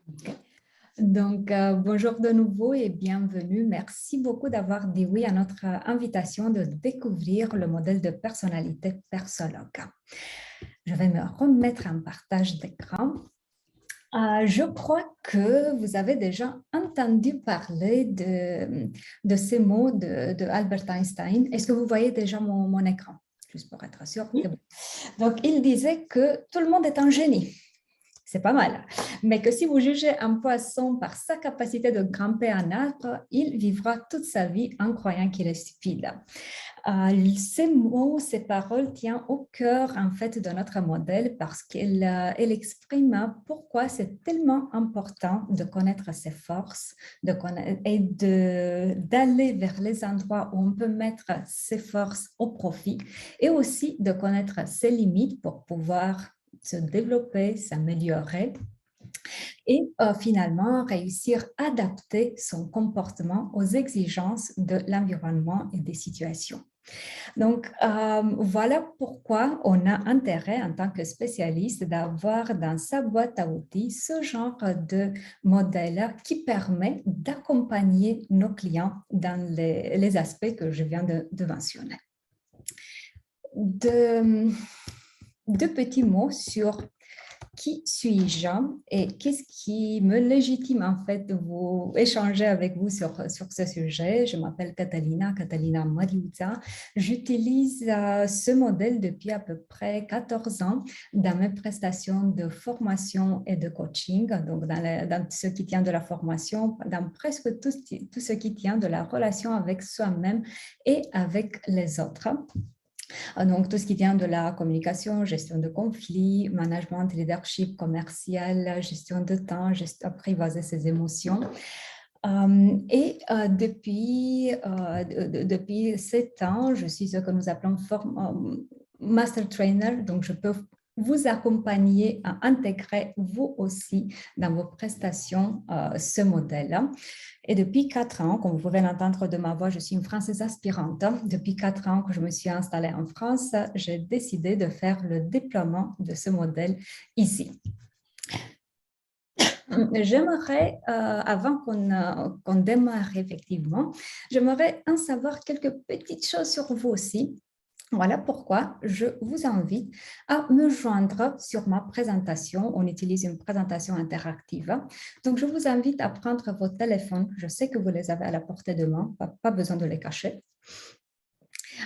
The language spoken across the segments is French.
Ok. Donc, bonjour de nouveau et bienvenue. Merci beaucoup d'avoir dit oui à notre invitation de découvrir le modèle de personnalité Persologue. Je vais me remettre en partage d'écran. Je crois que vous avez déjà entendu parler de ces mots de Albert Einstein. Est-ce que vous voyez déjà mon écran? Juste pour être sûr. Oui. Donc, il disait que tout le monde est un génie. C'est pas mal. Mais que si vous jugez un poisson par sa capacité de grimper un arbre, il vivra toute sa vie en croyant qu'il est stupide. Ces mots, ces paroles tiennent au cœur en fait de notre modèle parce qu'elle exprime pourquoi c'est tellement important de connaître ses forces et d'aller vers les endroits où on peut mettre ses forces au profit et aussi de connaître ses limites pour pouvoir se développer, s'améliorer et finalement réussir à adapter son comportement aux exigences de l'environnement et des situations. Donc, voilà pourquoi on a intérêt en tant que spécialiste d'avoir dans sa boîte à outils ce genre de modèle qui permet d'accompagner nos clients dans les aspects que je viens de mentionner. Deux petits mots sur qui suis-je et qu'est-ce qui me légitime en fait de vous échanger avec vous sur ce sujet. Je m'appelle Catalina Mariuza. J'utilise ce modèle depuis à peu près 14 ans dans mes prestations de formation et de coaching, donc dans ce qui tient de la formation, dans presque tout ce qui tient de la relation avec soi-même et avec les autres. Donc, tout ce qui vient de la communication, gestion de conflits, management, leadership commercial, gestion de temps, apprivoiser ses émotions. Depuis 7 ans, je suis ce que nous appelons Master Trainer, donc je peux vous accompagner à intégrer vous aussi dans vos prestations ce modèle. Et depuis 4 ans, comme vous pouvez l'entendre de ma voix, je suis une Française aspirante. Depuis 4 ans que je me suis installée en France, j'ai décidé de faire le déploiement de ce modèle ici. J'aimerais, avant qu'on démarre effectivement, j'aimerais en savoir quelques petites choses sur vous aussi. Voilà pourquoi je vous invite à me joindre sur ma présentation. On utilise une présentation interactive. Donc, je vous invite à prendre vos téléphones. Je sais que vous les avez à la portée de main, pas besoin de les cacher.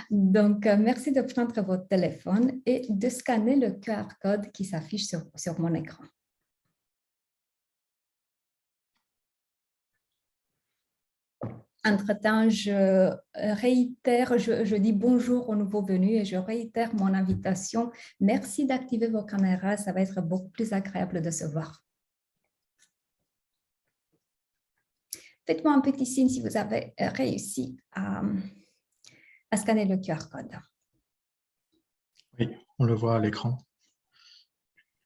Donc, merci de prendre votre téléphone et de scanner le QR code qui s'affiche sur mon écran. Entre-temps, je réitère, je dis bonjour aux nouveaux venus et je réitère mon invitation. Merci d'activer vos caméras, ça va être beaucoup plus agréable de se voir. Faites-moi un petit signe si vous avez réussi à scanner le QR code. Oui, on le voit à l'écran.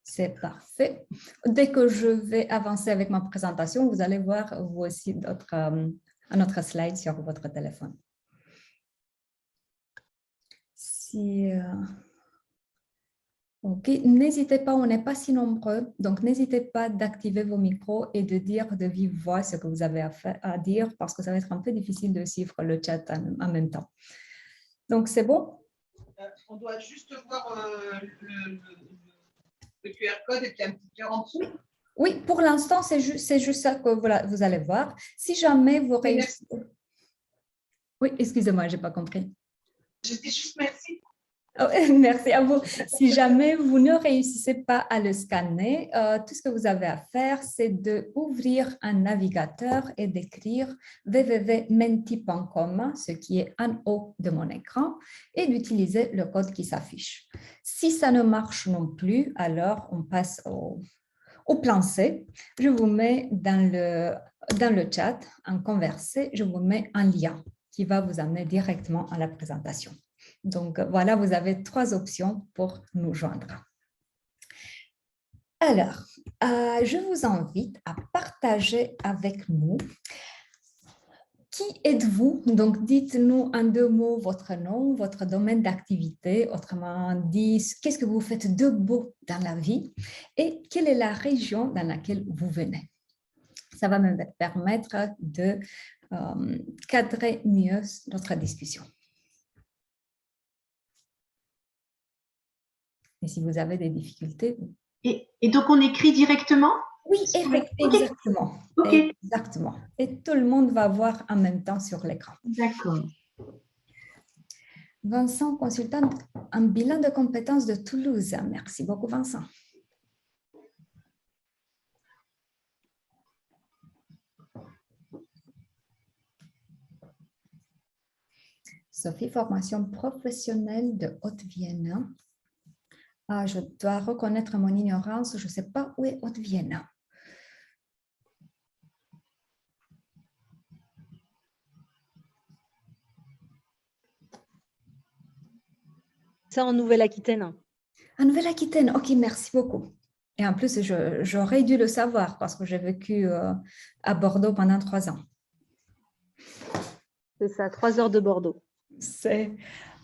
C'est parfait. Dès que je vais avancer avec ma présentation, vous allez voir vous aussi un autre slide sur votre téléphone. Ok, n'hésitez pas, on n'est pas si nombreux, donc n'hésitez pas d'activer vos micros et de dire de vive voix ce que vous avez à dire parce que ça va être un peu difficile de suivre le chat en même temps. Donc, c'est bon? On doit juste voir le QR code et puis un petit cœur en dessous. Oui, pour l'instant, c'est juste ça que vous allez voir. Si jamais vous réussissez… Oui, excusez-moi, je n'ai pas compris. Je dis juste merci. Oh, merci à vous. Si jamais vous ne réussissez pas à le scanner, tout ce que vous avez à faire, c'est d'ouvrir un navigateur et d'écrire www.menti.com, ce qui est en haut de mon écran, et d'utiliser le code qui s'affiche. Si ça ne marche non plus, alors on passe au plan C. Je vous mets dans le chat, en conversé, je vous mets un lien qui va vous amener directement à la présentation. Donc, voilà, vous avez 3 options pour nous joindre. Alors, je vous invite à partager avec nous qui êtes-vous. Donc, dites-nous en 2 mots votre nom, votre domaine d'activité, autrement dit, qu'est-ce que vous faites de beau dans la vie et quelle est la région dans laquelle vous venez. Ça va me permettre de cadrer mieux notre discussion. Et si vous avez des difficultés... Et donc, on écrit directement? Oui, exactement. Okay. Exactement. Et tout le monde va voir en même temps sur l'écran. D'accord. Vincent, consultant en bilan de compétences de Toulouse. Merci beaucoup, Vincent. Sophie, formation professionnelle de Haute-Vienne. Ah, je dois reconnaître mon ignorance, je ne sais pas où est Haute-Vienne. C'est en Nouvelle-Aquitaine. En Nouvelle-Aquitaine, ok, merci beaucoup. Et en plus, j'aurais dû le savoir parce que j'ai vécu à Bordeaux pendant 3 ans. C'est ça, 3 heures de Bordeaux.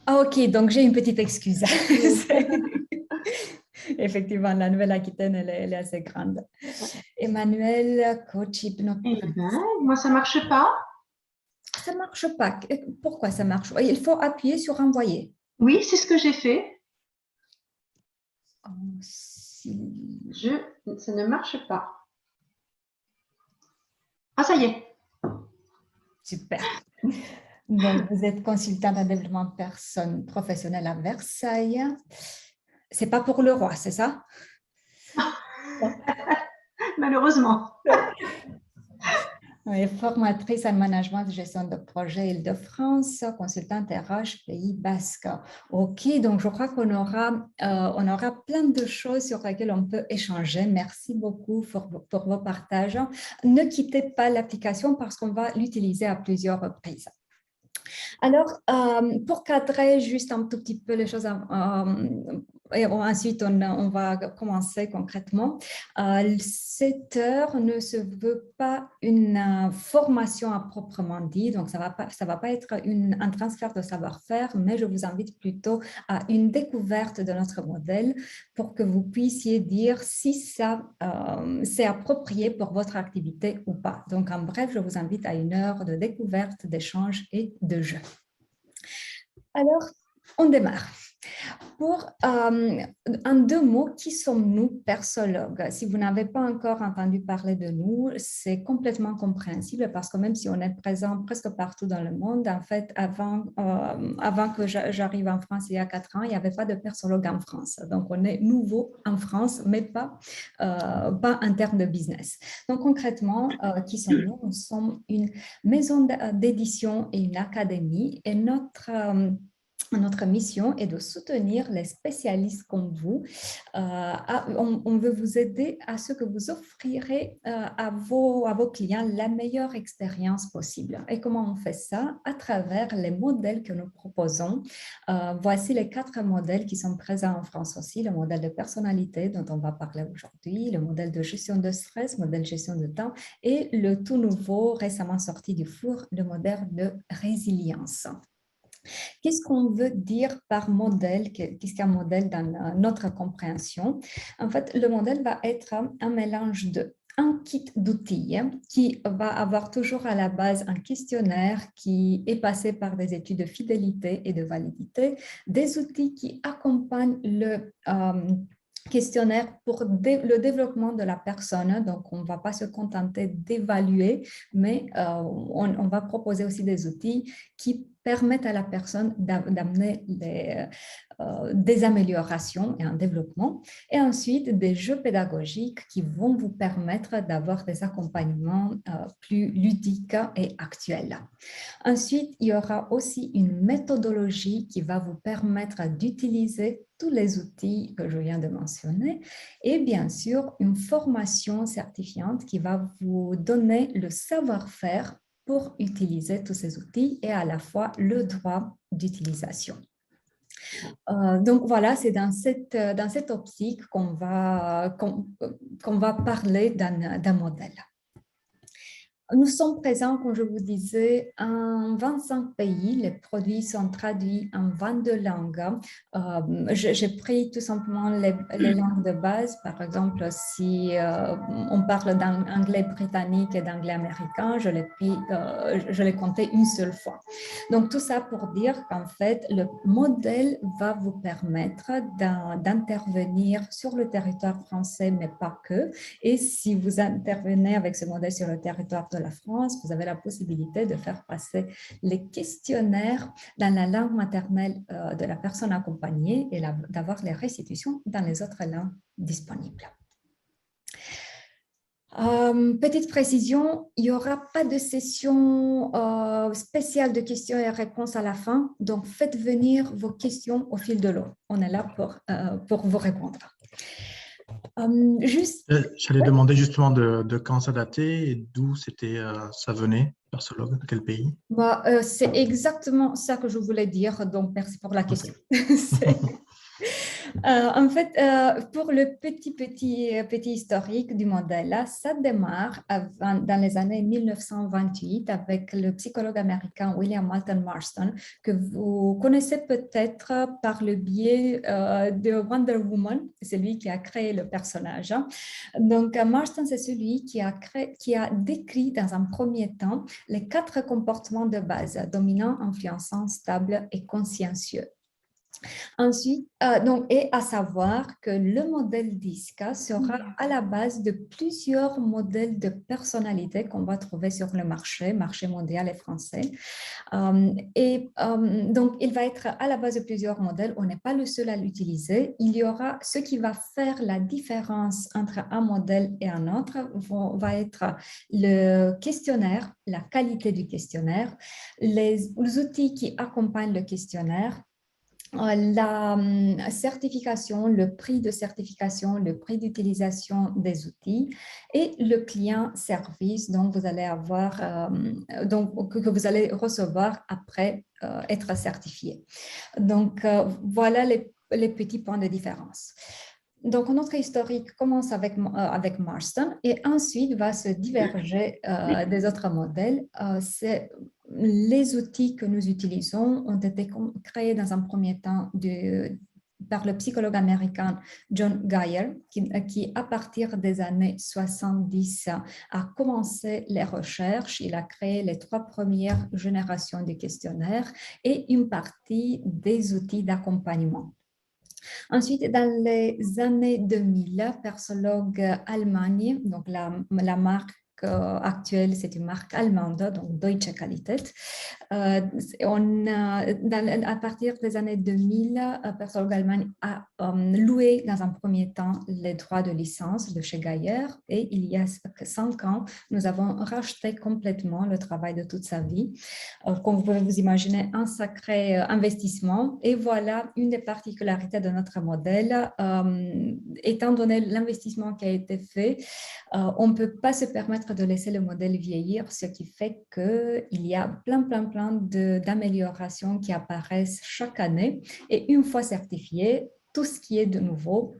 Ah, ok, donc j'ai une petite excuse. Effectivement, la Nouvelle-Aquitaine, elle est assez grande. Emmanuel, coach hypnotiste. Eh ben, moi, ça ne marche pas. Ça ne marche pas. Pourquoi ça marche pas? Il faut appuyer sur envoyer. Oui, c'est ce que j'ai fait. Oh, si... Ça ne marche pas. Ah, ça y est. Super. Donc, vous êtes consultante en développement de personnes professionnelles à Versailles. Ce n'est pas pour le roi, c'est ça? Malheureusement. Oui, formatrice en management de gestion de projet Île-de-France, consultante RH Pays Basque. Ok, donc je crois qu'on aura plein de choses sur lesquelles on peut échanger. Merci beaucoup pour vos partages. Ne quittez pas l'application parce qu'on va l'utiliser à plusieurs reprises. Alors, pour cadrer juste un tout petit peu les choses, et ensuite on va commencer concrètement. Cette heure ne se veut pas une formation à proprement dit, donc ça va pas être un transfert de savoir-faire, mais je vous invite plutôt à une découverte de notre modèle pour que vous puissiez dire si ça c'est approprié pour votre activité ou pas. Donc, en bref, je vous invite à une heure de découverte, d'échange et de jeu. Alors, on démarre. En 2 mots, qui sommes-nous, persologues? Si vous n'avez pas encore entendu parler de nous, c'est complètement compréhensible parce que même si on est présent presque partout dans le monde, en fait, avant que j'arrive en France il y a 4 ans, il n'y avait pas de persologue en France. Donc, on est nouveau en France, mais pas en termes de business. Donc, concrètement, qui sommes-nous? Nous sommes une maison d'édition et une académie et notre mission est de soutenir les spécialistes comme vous. On veut vous aider à ce que vous offrirez à vos clients la meilleure expérience possible. Et comment on fait ça? À travers les modèles que nous proposons. Voici les 4 modèles qui sont présents en France aussi. Le modèle de personnalité dont on va parler aujourd'hui, le modèle de gestion de stress, le modèle de gestion de temps et le tout nouveau, récemment sorti du four, le modèle de résilience. Qu'est-ce qu'on veut dire par modèle? Qu'est-ce qu'un modèle dans notre compréhension? En fait, le modèle va être un mélange de un kit d'outils qui va avoir toujours à la base un questionnaire qui est passé par des études de fidélité et de validité, des outils qui accompagnent le questionnaire pour le développement de la personne. Donc, on ne va pas se contenter d'évaluer, mais on va proposer aussi des outils qui permettent à la personne d'amener des améliorations et un développement. Et ensuite, des jeux pédagogiques qui vont vous permettre d'avoir des accompagnements plus ludiques et actuels. Ensuite, il y aura aussi une méthodologie qui va vous permettre d'utiliser tous les outils que je viens de mentionner et bien sûr une formation certifiante qui va vous donner le savoir-faire pour utiliser tous ces outils et à la fois le droit d'utilisation. Donc voilà, c'est dans cette optique qu'on va parler d'un modèle. Nous sommes présents, comme je vous disais, en 25 pays. Les produits sont traduits en 22 langues. J'ai pris tout simplement les langues de base. Par exemple, si on parle d'anglais britannique et d'anglais américain, je l'ai compté une seule fois. Donc, tout ça pour dire qu'en fait, le modèle va vous permettre d'intervenir sur le territoire français, mais pas que. Et si vous intervenez avec ce modèle sur le territoire de la France, vous avez la possibilité de faire passer les questionnaires dans la langue maternelle de la personne accompagnée et d'avoir les restitutions dans les autres langues disponibles. Petite précision, il n'y aura pas de session spéciale de questions et réponses à la fin, donc faites venir vos questions au fil de l'eau. On est là pour vous répondre. J'allais demander justement de quand ça datait et d'où ça venait, Persologue, de quel pays? C'est exactement ça que je voulais dire, donc merci pour la question. En fait, pour le petit historique du modèle, là, ça démarre dans les années 1928 avec le psychologue américain William Moulton Marston, que vous connaissez peut-être par le biais de Wonder Woman. C'est lui qui a créé le personnage. Donc, Marston, c'est celui qui a décrit dans un premier temps les 4 comportements de base: dominant, influençant, stable et consciencieux. Ensuite, et à savoir que le modèle DISC sera à la base de plusieurs modèles de personnalité qu'on va trouver sur le marché mondial et français. Donc, il va être à la base de plusieurs modèles. On n'est pas le seul à l'utiliser. Il y aura ce qui va faire la différence entre un modèle et un autre va être le questionnaire, la qualité du questionnaire, les outils qui accompagnent le questionnaire, la certification, le prix de certification, le prix d'utilisation des outils et le client service dont vous allez avoir, que vous allez recevoir après être certifié. Donc, voilà les petits points de différence. Donc, notre historique commence avec Marston et ensuite va se diverger des autres modèles. Les outils que nous utilisons ont été créés dans un premier temps par le psychologue américain John Guyer, qui à partir des années 70 a commencé les recherches. Il a créé les 3 premières générations de questionnaires et une partie des outils d'accompagnement. Ensuite, dans les années 2000, Persologue Allemagne, donc la marque actuelle, c'est une marque allemande, donc Deutsche Qualität. À partir des années 2000, Persologue Allemagne a loué dans un premier temps les droits de licence de chez Guyer et il y a 5 ans, nous avons racheté complètement le travail de toute sa vie. Comme vous pouvez vous imaginer, un sacré investissement. Et voilà une des particularités de notre modèle. Étant donné l'investissement qui a été fait, on ne peut pas se permettre de laisser le modèle vieillir, ce qui fait qu'il y a plein d'améliorations qui apparaissent chaque année. Et une fois certifié, tout ce qui est de nouveau,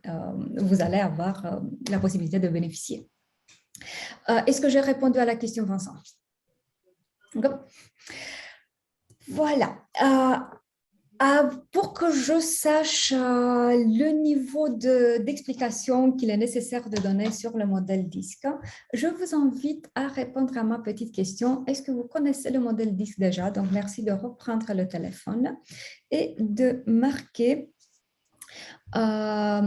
vous allez avoir la possibilité de bénéficier. Est-ce que j'ai répondu à la question, Vincent? Voilà. Pour que je sache le niveau d'explication qu'il est nécessaire de donner sur le modèle DISC, je vous invite à répondre à ma petite question. Est-ce que vous connaissez le modèle DISC déjà? Donc, merci de reprendre le téléphone et de marquer la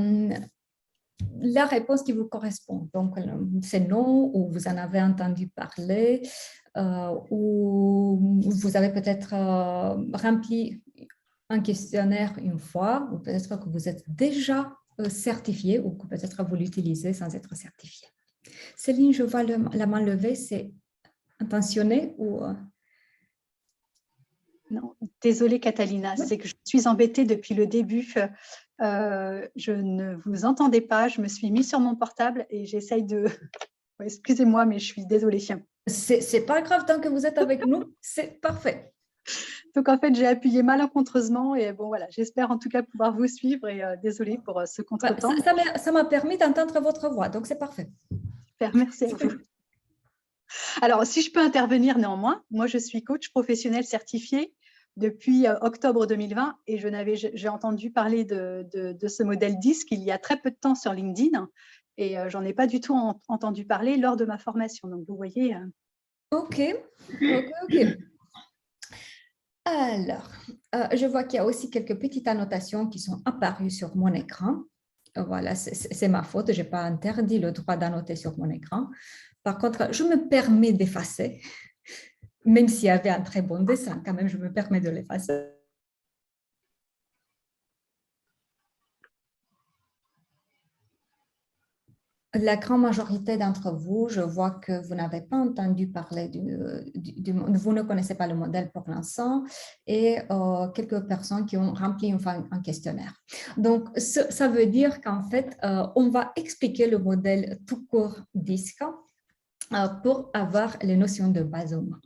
réponse qui vous correspond. Donc, c'est non, ou vous en avez entendu parler, ou vous avez peut-être rempli un questionnaire une fois, ou peut-être que vous êtes déjà certifié, ou que peut-être vous l'utilisez sans être certifié. Céline, je vois la main levée, c'est intentionné ou… Non, désolée Catalina, c'est que je suis embêtée depuis le début. Je ne vous entendais pas, je me suis mise sur mon portable et j'essaye de… Excusez-moi, mais je suis désolée. C'est pas grave, tant que vous êtes avec nous, c'est parfait. Donc, en fait, j'ai appuyé malencontreusement et bon, voilà, j'espère en tout cas pouvoir vous suivre et désolée pour ce contretemps. Ça m'a permis d'entendre votre voix, donc c'est parfait. Super, merci à vous. Alors, si je peux intervenir néanmoins, moi, je suis coach professionnel certifié depuis octobre 2020 et j'ai entendu parler de ce modèle DISC il y a très peu de temps sur LinkedIn et j'en ai pas du tout entendu parler lors de ma formation. Donc, vous voyez. Ok. Alors, je vois qu'il y a aussi quelques petites annotations qui sont apparues sur mon écran. Voilà, c'est ma faute, je n'ai pas interdit le droit d'annoter sur mon écran. Par contre, je me permets d'effacer, même s'il y avait un très bon dessin, quand même, je me permets de l'effacer. La grande majorité d'entre vous, je vois que vous n'avez pas entendu parler vous ne connaissez pas le modèle pour l'instant et quelques personnes qui ont rempli un questionnaire. Donc, ça veut dire qu'en fait, on va expliquer le modèle tout court DISC pour avoir les notions de base au moins.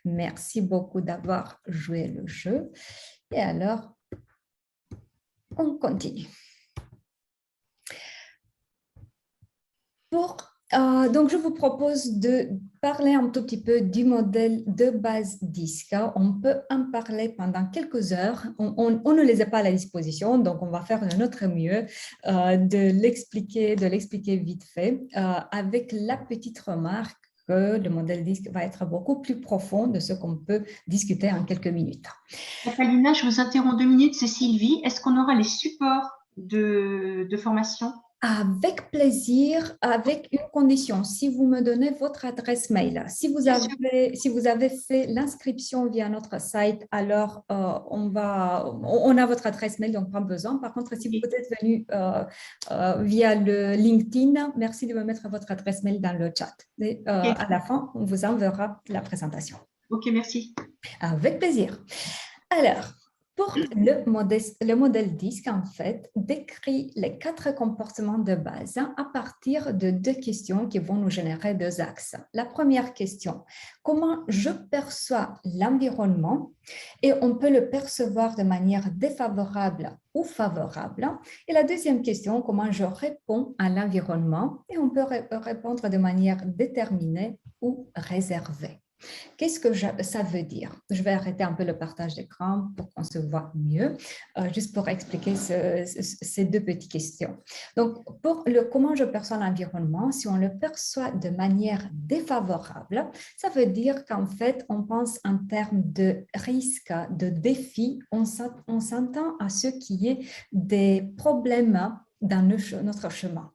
Merci beaucoup d'avoir joué le jeu. Et alors, on continue. Donc, je vous propose de parler un tout petit peu du modèle de base DISC. On peut en parler pendant quelques heures. On ne les a pas à la disposition, donc on va faire de notre mieux de l'expliquer vite fait, avec la petite remarque que le modèle DISC va être beaucoup plus profond de ce qu'on peut discuter en quelques minutes. Catalina, je vous interromps 2 minutes, c'est Sylvie. Est-ce qu'on aura les supports de formation? Avec plaisir, avec une condition. Si vous me donnez votre adresse mail, si vous avez fait l'inscription via notre site, alors on a votre adresse mail, donc pas besoin. Par contre, si vous êtes venu via le LinkedIn, merci de me mettre votre adresse mail dans le chat. Et, à la fin, on vous enverra la présentation. Ok, merci. Avec plaisir. Alors, pour le modèle DISC, en fait, décrit les 4 comportements de base à partir de 2 questions qui vont nous générer 2 axes. La première question, comment je perçois l'environnement et on peut le percevoir de manière défavorable ou favorable. Et la deuxième question, comment je réponds à l'environnement et on peut répondre de manière déterminée ou réservée. Qu'est-ce que ça veut dire? Je vais arrêter un peu le partage d'écran pour qu'on se voit mieux, juste pour expliquer ces 2 petites questions. Donc, pour comment je perçois l'environnement, si on le perçoit de manière défavorable, ça veut dire qu'en fait, on pense en termes de risque, de défis, on s'entend à ce qui est des problèmes dans notre chemin.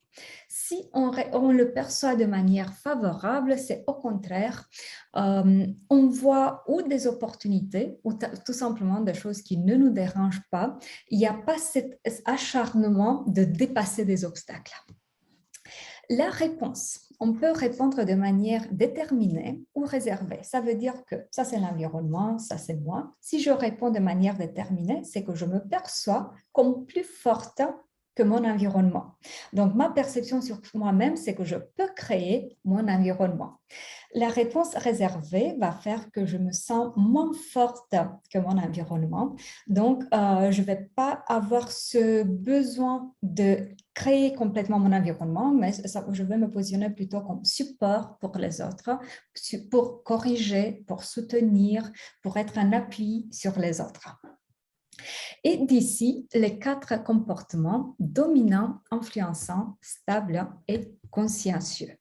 Si on le perçoit de manière favorable, c'est au contraire, on voit ou des opportunités ou tout simplement des choses qui ne nous dérangent pas. Il n'y a pas cet acharnement de dépasser des obstacles. La réponse, on peut répondre de manière déterminée ou réservée. Ça veut dire que ça, c'est l'environnement, ça, c'est moi. Si je réponds de manière déterminée, c'est que je me perçois comme plus forte que mon environnement. Donc, ma perception sur moi-même, c'est que je peux créer mon environnement. La réponse réservée va faire que je me sens moins forte que mon environnement. Donc, je ne vais pas avoir ce besoin de créer complètement mon environnement, mais je vais me positionner plutôt comme support pour les autres, pour corriger, pour soutenir, pour être un appui sur les autres. Et d'ici, les 4 comportements dominants, influençants, stables et consciencieux.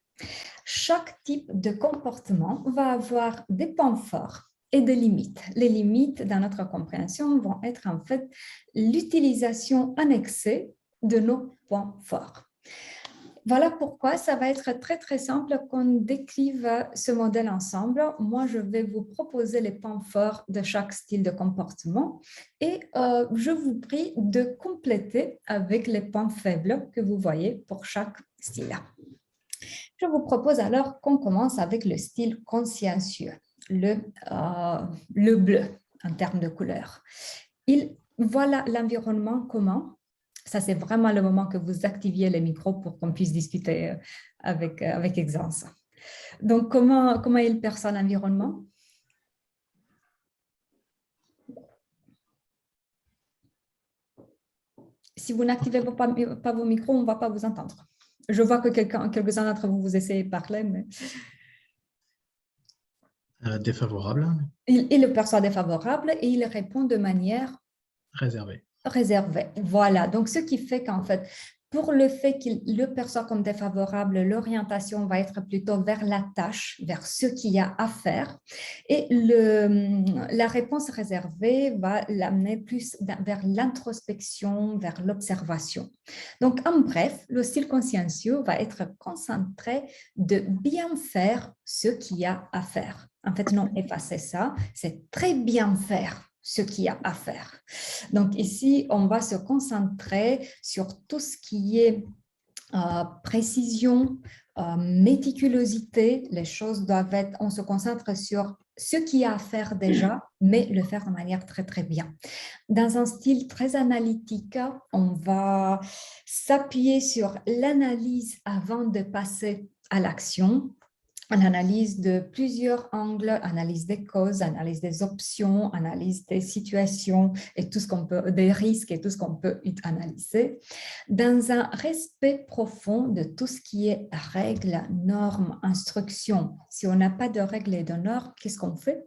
Chaque type de comportement va avoir des points forts et des limites. Les limites, dans notre compréhension, vont être en fait l'utilisation annexée de nos points forts. Voilà pourquoi ça va être très, très simple qu'on décrive ce modèle ensemble. Moi, je vais vous proposer les points forts de chaque style de comportement et je vous prie de compléter avec les points faibles que vous voyez pour chaque style. Je vous propose alors qu'on commence avec le style consciencieux, le bleu en termes de couleur. Voilà l'environnement commun. Ça, c'est vraiment le moment que vous activiez les micros pour qu'on puisse discuter avec aisance. Donc, comment il perçoit l'environnement? Si vous n'activez pas vos micros, on ne va pas vous entendre. Je vois que quelques-uns d'entre vous essayez de parler, mais... Défavorable, Il le perçoit défavorable et il répond de manière réservé. réservé. Voilà, donc ce qui fait qu'en fait, pour le fait qu'il le perçoit comme défavorable, l'orientation va être plutôt vers la tâche, vers ce qu'il y a à faire. Et la réponse réservée va l'amener plus vers l'introspection, vers l'observation. Donc, en bref, le style consciencieux va être concentré de bien faire ce qu'il y a à faire. En fait, non, effacer ça, c'est très bien faire ce qu'il y a à faire. Donc ici, on va se concentrer sur tout ce qui est précision, méticulosité. Les choses doivent être, on se concentre sur ce qu'il y a à faire déjà, mais le faire de manière très, très bien. Dans un style très analytique, on va s'appuyer sur l'analyse avant de passer à l'action. L'analyse de plusieurs angles, analyse des causes, analyse des options, analyse des situations et tout ce qu'on peut, des risques et tout ce qu'on peut analyser, dans un respect profond de tout ce qui est règles, normes, instructions. Si on n'a pas de règles et de normes, qu'est-ce qu'on fait?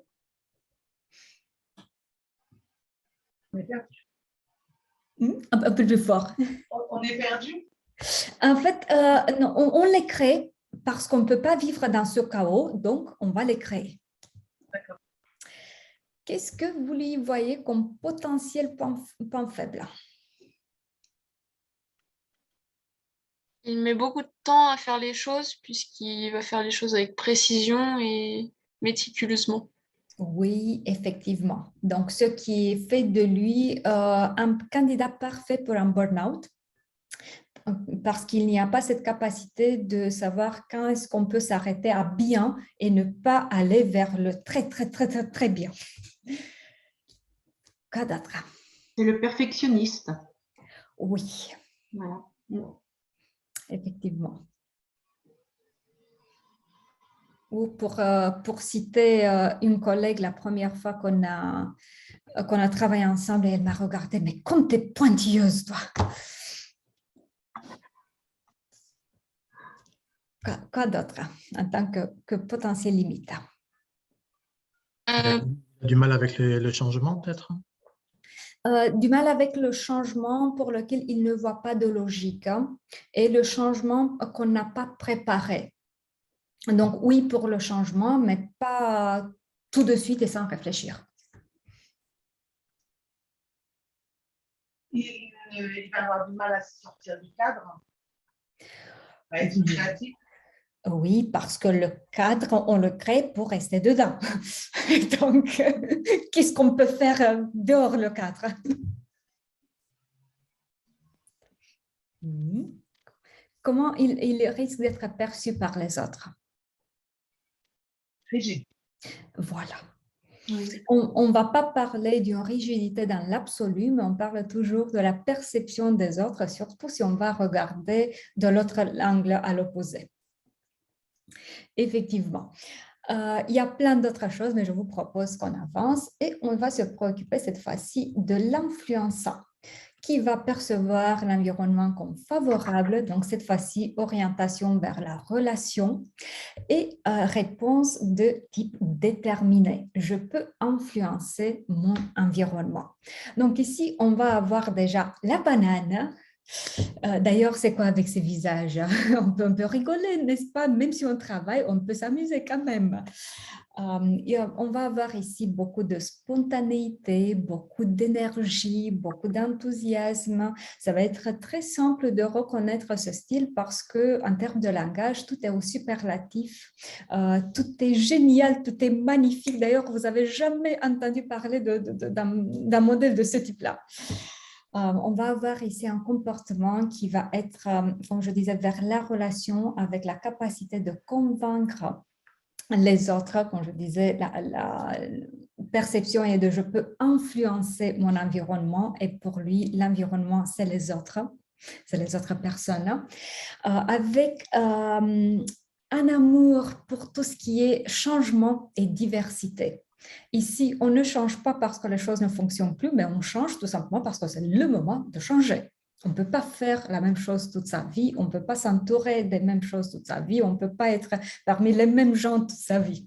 On est perdu. Un peu plus fort. On est perdu. En fait, non, on les crée parce qu'on ne peut pas vivre dans ce chaos, donc on va les créer. D'accord. Qu'est-ce que vous lui voyez comme potentiel point faible? Il met beaucoup de temps à faire les choses puisqu'il va faire les choses avec précision et méticuleusement. Oui, effectivement. Donc, ce qui fait de lui un candidat parfait pour un burn-out, parce qu'il n'y a pas cette capacité de savoir quand est-ce qu'on peut s'arrêter à bien et ne pas aller vers le très, très, très, très, très bien. Quoi d'autre? C'est le perfectionniste. Oui, Voilà. effectivement. Ou pour citer une collègue, la première fois qu'on a travaillé ensemble, et elle m'a regardée, mais comme t'es pointilleuse, toi. Quoi d'autre en tant que potentiel limite? Du mal avec le changement, peut-être? Du mal avec le changement pour lequel il ne voit pas de logique, hein, et le changement qu'on n'a pas préparé. Donc oui pour le changement, mais pas tout de suite et sans réfléchir. Il va avoir du mal à sortir du cadre, à être créatif. Oui, parce que le cadre, on le crée pour rester dedans. Donc, qu'est-ce qu'on peut faire dehors le cadre? Comment il risque d'être perçu par les autres? Rigide. Voilà. Oui. On ne va pas parler d'une rigidité dans l'absolu, mais on parle toujours de la perception des autres, surtout si on va regarder de l'autre angle à l'opposé. Effectivement. Il y a plein d'autres choses, mais je vous propose qu'on avance et on va se préoccuper cette fois-ci de l'influençant qui va percevoir l'environnement comme favorable, donc cette fois-ci orientation vers la relation et réponse de type déterminé. Je peux influencer mon environnement. Donc ici, on va avoir déjà la banane. D'ailleurs, c'est quoi avec ces visages? On peut rigoler, n'est-ce pas? Même si on travaille, on peut s'amuser quand même. On va avoir ici beaucoup de spontanéité, beaucoup d'énergie, beaucoup d'enthousiasme. Ça va être très simple de reconnaître ce style parce que, en termes de langage, tout est au superlatif. Tout est génial, tout est magnifique. D'ailleurs, vous n'avez jamais entendu parler d'un modèle de ce type-là. On va avoir ici un comportement qui va être, comme je disais, vers la relation avec la capacité de convaincre les autres, comme je disais, la perception est de je peux influencer mon environnement et pour lui, l'environnement, c'est les autres personnes, avec un amour pour tout ce qui est changement et diversité. Ici, on ne change pas parce que les choses ne fonctionnent plus, mais on change tout simplement parce que c'est le moment de changer. On ne peut pas faire la même chose toute sa vie, on ne peut pas s'entourer des mêmes choses toute sa vie, on ne peut pas être parmi les mêmes gens toute sa vie.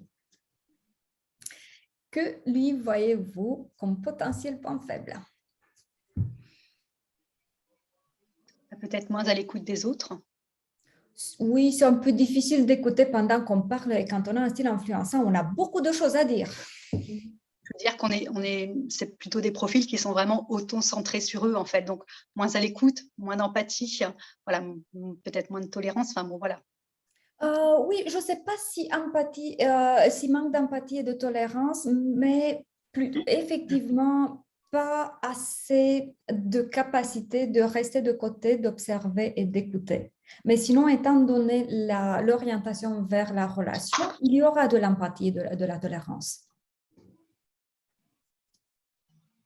que lui voyez-vous comme potentiel point faible? Peut-être moins à l'écoute des autres. Oui, c'est un peu difficile d'écouter pendant qu'on parle et quand on a un style influençant, on a beaucoup de choses à dire. Je veux dire c'est plutôt des profils qui sont vraiment auto-centrés sur eux, en fait. Donc, moins à l'écoute, moins d'empathie, voilà, peut-être moins de tolérance. Enfin, bon, voilà. Oui, je ne sais pas si si manque d'empathie et de tolérance, mais effectivement, pas assez de capacité de rester de côté, d'observer et d'écouter. Mais sinon, étant donné l'orientation vers la relation, il y aura de l'empathie et de la tolérance.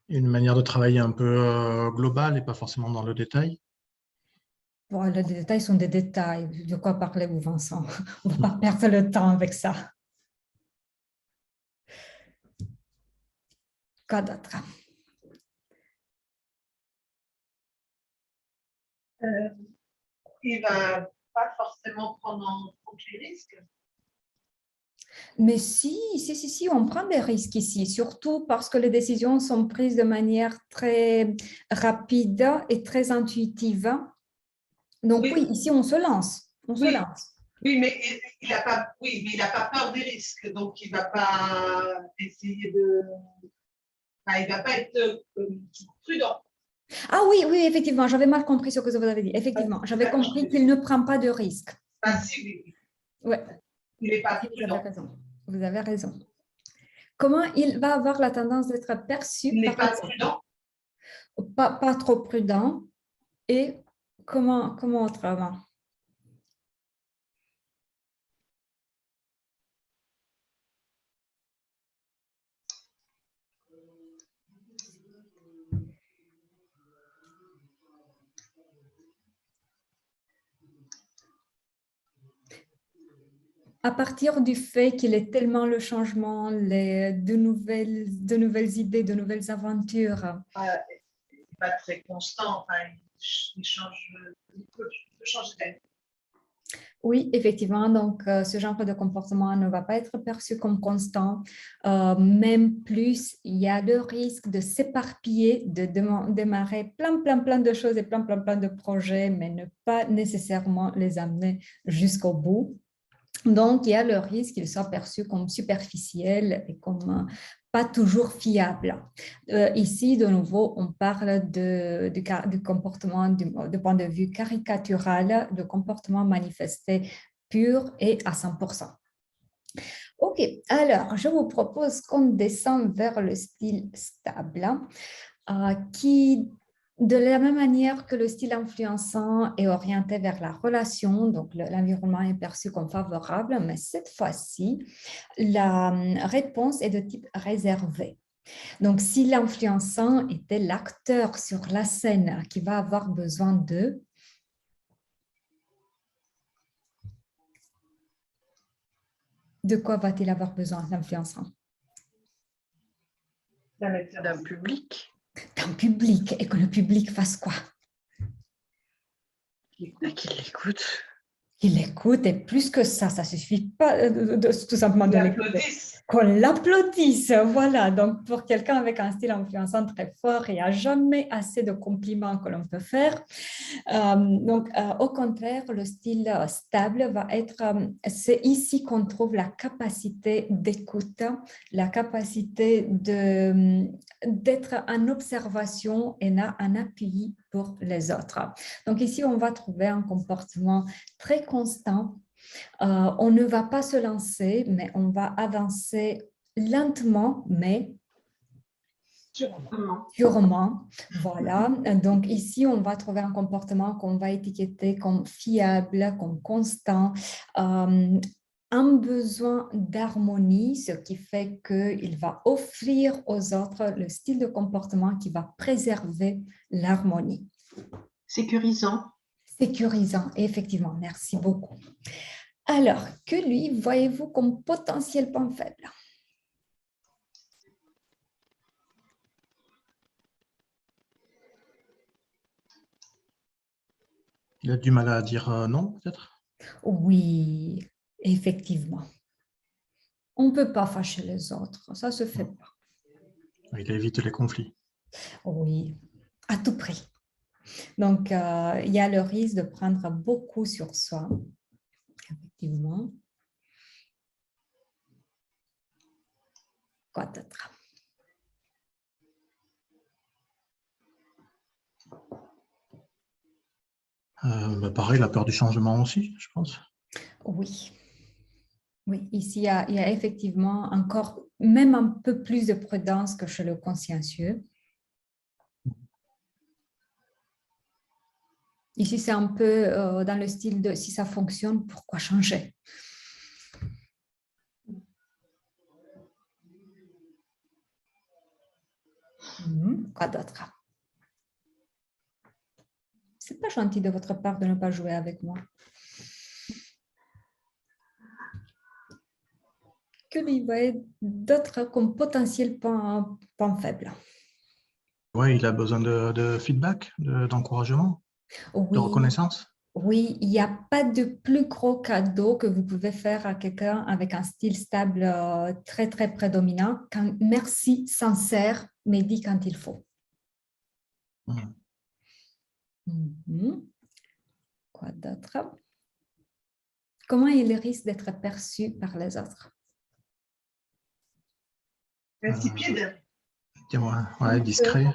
Une manière de travailler un peu globale et pas forcément dans le détail. Bon, les détails sont des détails. De quoi parlez-vous, Vincent? On ne va pas perdre le temps avec ça. Quoi d'autre? Il ne va pas forcément prendre en compte les risques. Mais si, on prend des risques ici, surtout parce que les décisions sont prises de manière très rapide et très intuitive. Donc oui, ici, on se lance. Oui, mais il n'a pas, pas peur des risques, donc il ne va pas essayer de... Enfin, il ne va pas être prudent. Ah oui, effectivement, j'avais mal compris ce que vous avez dit. Effectivement, j'avais compris qu'il ne prend pas de risques. Ah si, oui. Ouais. Il n'est pas Vous prudent. avez raison. Vous avez raison. Comment il va avoir la tendance d'être perçu Il n'est par pas prudent. pas trop prudent. Et comment autrement? À partir du fait qu'il est tellement le changement, de nouvelles idées, de nouvelles aventures. Il n'est pas très constant. Enfin, il peut changer d'avis. Oui, effectivement, donc ce genre de comportement ne va pas être perçu comme constant. Même plus, il y a le risque de s'éparpiller, de démarrer plein de choses et plein de projets, mais ne pas nécessairement les amener jusqu'au bout. Donc, il y a le risque qu'il soit perçu comme superficiel et comme pas toujours fiable. Ici, de nouveau, on parle du comportement du point de vue caricatural, de comportement manifesté pur et à 100%. OK, alors je vous propose qu'on descende vers le style stable, qui de la même manière que le style influençant est orienté vers la relation, donc l'environnement est perçu comme favorable, mais cette fois-ci, la réponse est de type réservé. Donc, si l'influençant était l'acteur sur la scène qui va avoir besoin de quoi va-t-il avoir besoin, l'influençant? D'un public. D'un public, et que le public fasse quoi? Qu'il l'écoute. Qu'il l'écoute, et plus que ça ne suffit pas tout simplement de l'écouter. Qu'on l'applaudisse, voilà. Donc, pour quelqu'un avec un style influençant très fort, il n'y a jamais assez de compliments que l'on peut faire. Au contraire, le style stable va être, c'est ici qu'on trouve la capacité d'écoute, la capacité d'être en observation et en appui pour les autres. Donc ici, on va trouver un comportement très constant. On ne va pas se lancer, mais on va avancer lentement, mais sûrement. Voilà. Donc ici, on va trouver un comportement qu'on va étiqueter comme fiable, comme constant, un besoin d'harmonie, ce qui fait qu'il va offrir aux autres le style de comportement qui va préserver l'harmonie. Sécurisant. Sécurisant, effectivement. Merci beaucoup. Alors, que lui voyez-vous comme potentiel point faible? Il a du mal à dire non, peut-être? Oui, effectivement. On ne peut pas fâcher les autres, ça ne se fait pas. Il évite les conflits. Oui, à tout prix. Donc, il y a le risque de prendre beaucoup sur soi, effectivement. Quoi d'autre? Pareil, la peur du changement aussi, je pense. Oui. Oui, ici, il y a effectivement encore même un peu plus de prudence que chez le consciencieux. Ici, c'est un peu dans le style de si ça fonctionne, pourquoi changer? Quoi d'autre? C'est pas gentil de votre part de ne pas jouer avec moi. Que lui voyez d'autres comme potentiel point faible? Oui, il a besoin de feedback, d'encouragement, de Oui, reconnaissance. oui, il n'y a pas de plus gros cadeau que vous pouvez faire à quelqu'un avec un style stable très, très prédominant qu'un merci sincère, mais dit quand il faut. Quoi d'autre? Comment il risque d'être perçu par les autres? Insipide. Ouais, discret.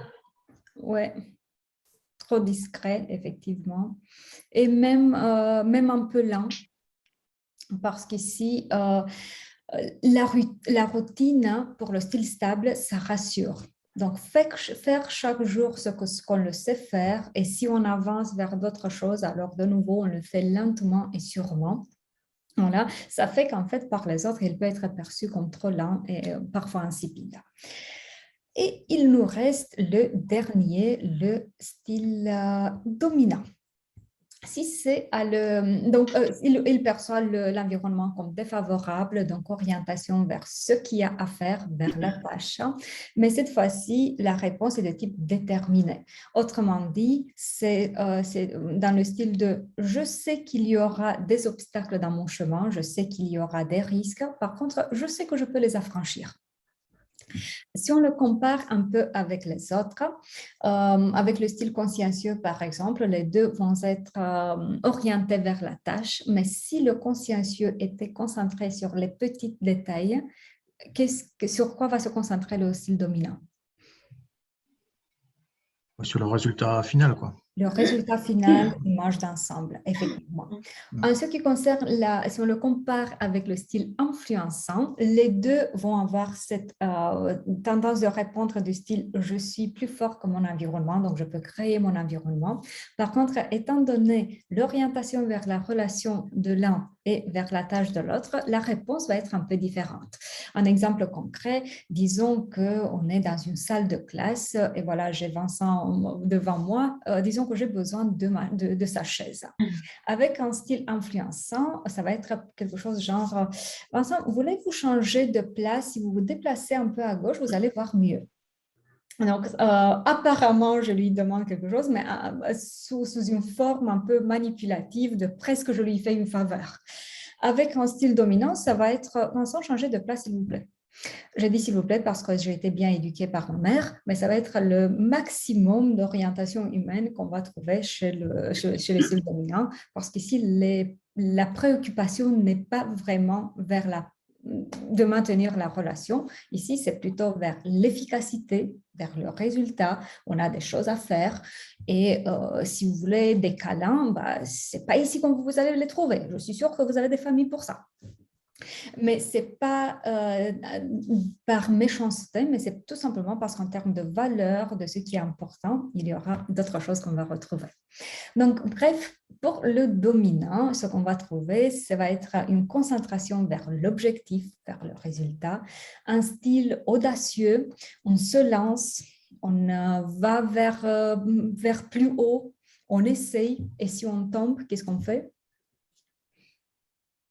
Oui, trop discret, effectivement. Et même un peu lent, parce qu'ici, la routine pour le style stable, ça rassure. Donc, faire chaque jour ce qu'on le sait faire, et si on avance vers d'autres choses, alors de nouveau, on le fait lentement et sûrement. Voilà, ça fait qu'en fait, par les autres, il peut être perçu comme trop lent et parfois insipide. Et il nous reste le dernier, le style dominant. Si c'est il perçoit l'environnement comme défavorable, donc orientation vers ce qu'il y a à faire, vers la tâche. Mais cette fois-ci, la réponse est de type déterminé. Autrement dit, c'est dans le style de je sais qu'il y aura des obstacles dans mon chemin, je sais qu'il y aura des risques, par contre, je sais que je peux les affranchir. Si on le compare un peu avec les autres, avec le style consciencieux, par exemple, les deux vont être orientés vers la tâche, mais si le consciencieux était concentré sur les petits détails, sur quoi va se concentrer le style dominant? Sur le résultat final, quoi. Le résultat final, image d'ensemble, effectivement. En ce qui concerne, si on le compare avec le style influençant, les deux vont avoir cette tendance de répondre du style « je suis plus fort que mon environnement, donc je peux créer mon environnement ». Par contre, étant donné l'orientation vers la relation de l'un et vers la tâche de l'autre, la réponse va être un peu différente. Un exemple concret, disons qu'on est dans une salle de classe et voilà, j'ai Vincent devant moi, disons que j'ai besoin de sa chaise. Avec un style influençant, ça va être quelque chose genre « Vincent, voulez-vous changer de place? Si vous vous déplacez un peu à gauche, vous allez voir mieux. » Donc, apparemment, je lui demande quelque chose, mais sous une forme un peu manipulative de presque je lui fais une faveur. Avec un style dominant, ça va être « Vincent, changez de place, s'il vous plaît. » Je dis s'il vous plaît parce que j'ai été bien éduquée par ma mère, mais ça va être le maximum d'orientation humaine qu'on va trouver chez le style dominant, parce qu'ici, la préoccupation n'est pas vraiment de maintenir la relation. Ici, c'est plutôt vers l'efficacité, vers le résultat. On a des choses à faire. Et si vous voulez des câlins, ce n'est pas ici que vous allez les trouver. Je suis sûre que vous avez des familles pour ça. Mais ce n'est pas par méchanceté, mais c'est tout simplement parce qu'en termes de valeur, de ce qui est important, il y aura d'autres choses qu'on va retrouver. Donc, bref, pour le dominant, ce qu'on va trouver, ça va être une concentration vers l'objectif, vers le résultat, un style audacieux, on se lance, on va vers plus haut, on essaye, et si on tombe, qu'est-ce qu'on fait?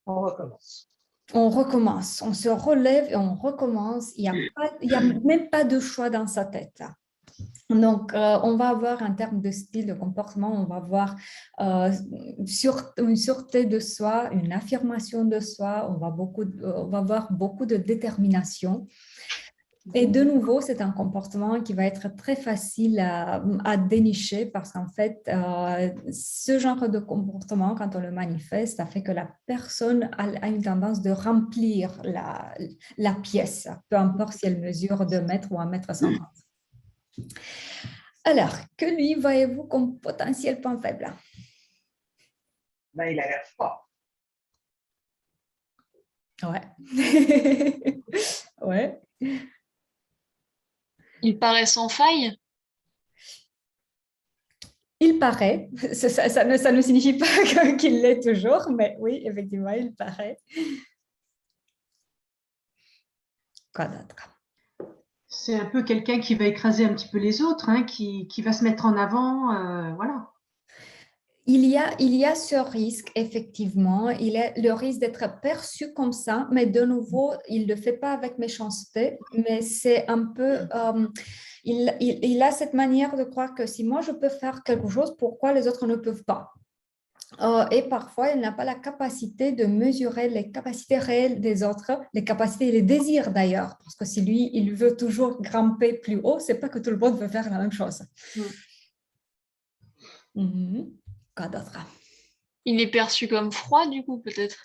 On recommence. On recommence, on se relève et on recommence. Il n'y a même pas de choix dans sa tête. Donc, on va avoir en termes de style de comportement, on va avoir une sûreté de soi, une affirmation de soi, on va avoir beaucoup de détermination. Et de nouveau, c'est un comportement qui va être très facile à dénicher parce qu'en fait, ce genre de comportement, quand on le manifeste, ça fait que la personne a une tendance de remplir la pièce, peu importe si elle mesure 2 mètres ou 1,50 m. Alors, que lui voyez-vous comme potentiel point faible? Ben, il a l'air fort. Ouais. Ouais. Il paraît sans faille. Il paraît, ça ne signifie pas qu'il l'est toujours, mais oui, effectivement, il paraît. Quoi d'autre? C'est un peu quelqu'un qui va écraser un petit peu les autres, hein, qui va se mettre en avant, voilà. Il y a ce risque, effectivement, il a le risque d'être perçu comme ça, mais de nouveau, il ne le fait pas avec méchanceté, mais c'est un peu, il a cette manière de croire que si moi je peux faire quelque chose, pourquoi les autres ne peuvent pas? Et parfois, il n'a pas la capacité de mesurer les capacités réelles des autres, les capacités et les désirs d'ailleurs, parce que si lui, il veut toujours grimper plus haut, c'est pas que tout le monde veut faire la même chose. Quoi d'autre? Il est perçu comme froid, du coup, peut-être.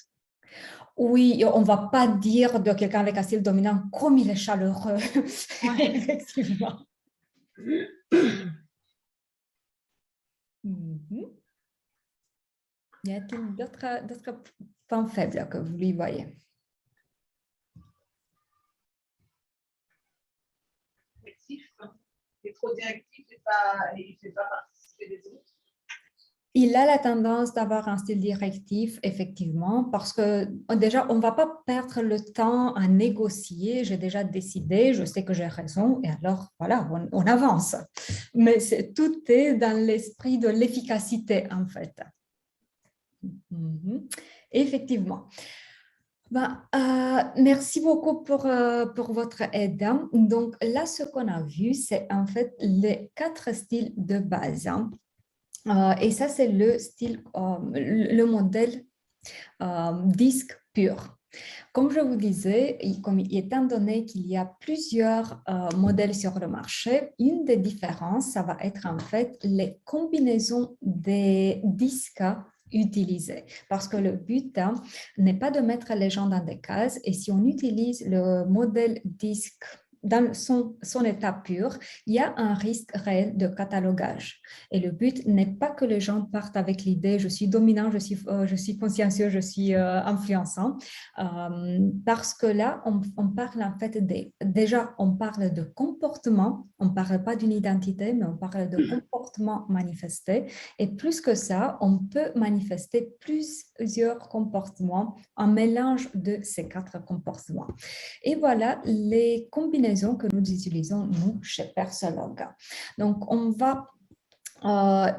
Oui, on ne va pas dire de quelqu'un avec un style dominant comme il est chaleureux, effectivement. Y a-t-il d'autres points faibles que vous lui voyez? Actif. Il est trop directif et il ne fait pas participer les autres. Il a la tendance d'avoir un style directif, effectivement, parce que déjà, on ne va pas perdre le temps à négocier. J'ai déjà décidé, je sais que j'ai raison, et alors, voilà, on avance. Mais tout est dans l'esprit de l'efficacité, en fait. Effectivement. Merci beaucoup pour votre aide. Donc là, ce qu'on a vu, c'est en fait les 4 styles de base. Et ça, c'est le style, le modèle disque pur. Comme je vous disais, étant donné qu'il y a plusieurs modèles sur le marché, une des différences, ça va être en fait les combinaisons des disques utilisés. Parce que le but n'est pas de mettre les gens dans des cases. Et si on utilise le modèle disque dans son état pur, il y a un risque réel de catalogage. Et le but n'est pas que les gens partent avec l'idée « je suis dominant, je suis consciencieux, je suis influençant », parce que là, on parle en fait déjà, on parle de comportement, on ne parle pas d'une identité, mais on parle de comportement manifesté. Et plus que ça, on peut manifester plusieurs comportements, un mélange de ces 4 comportements. Et voilà les combinaisons que nous utilisons, nous, chez Persologue. Donc, on va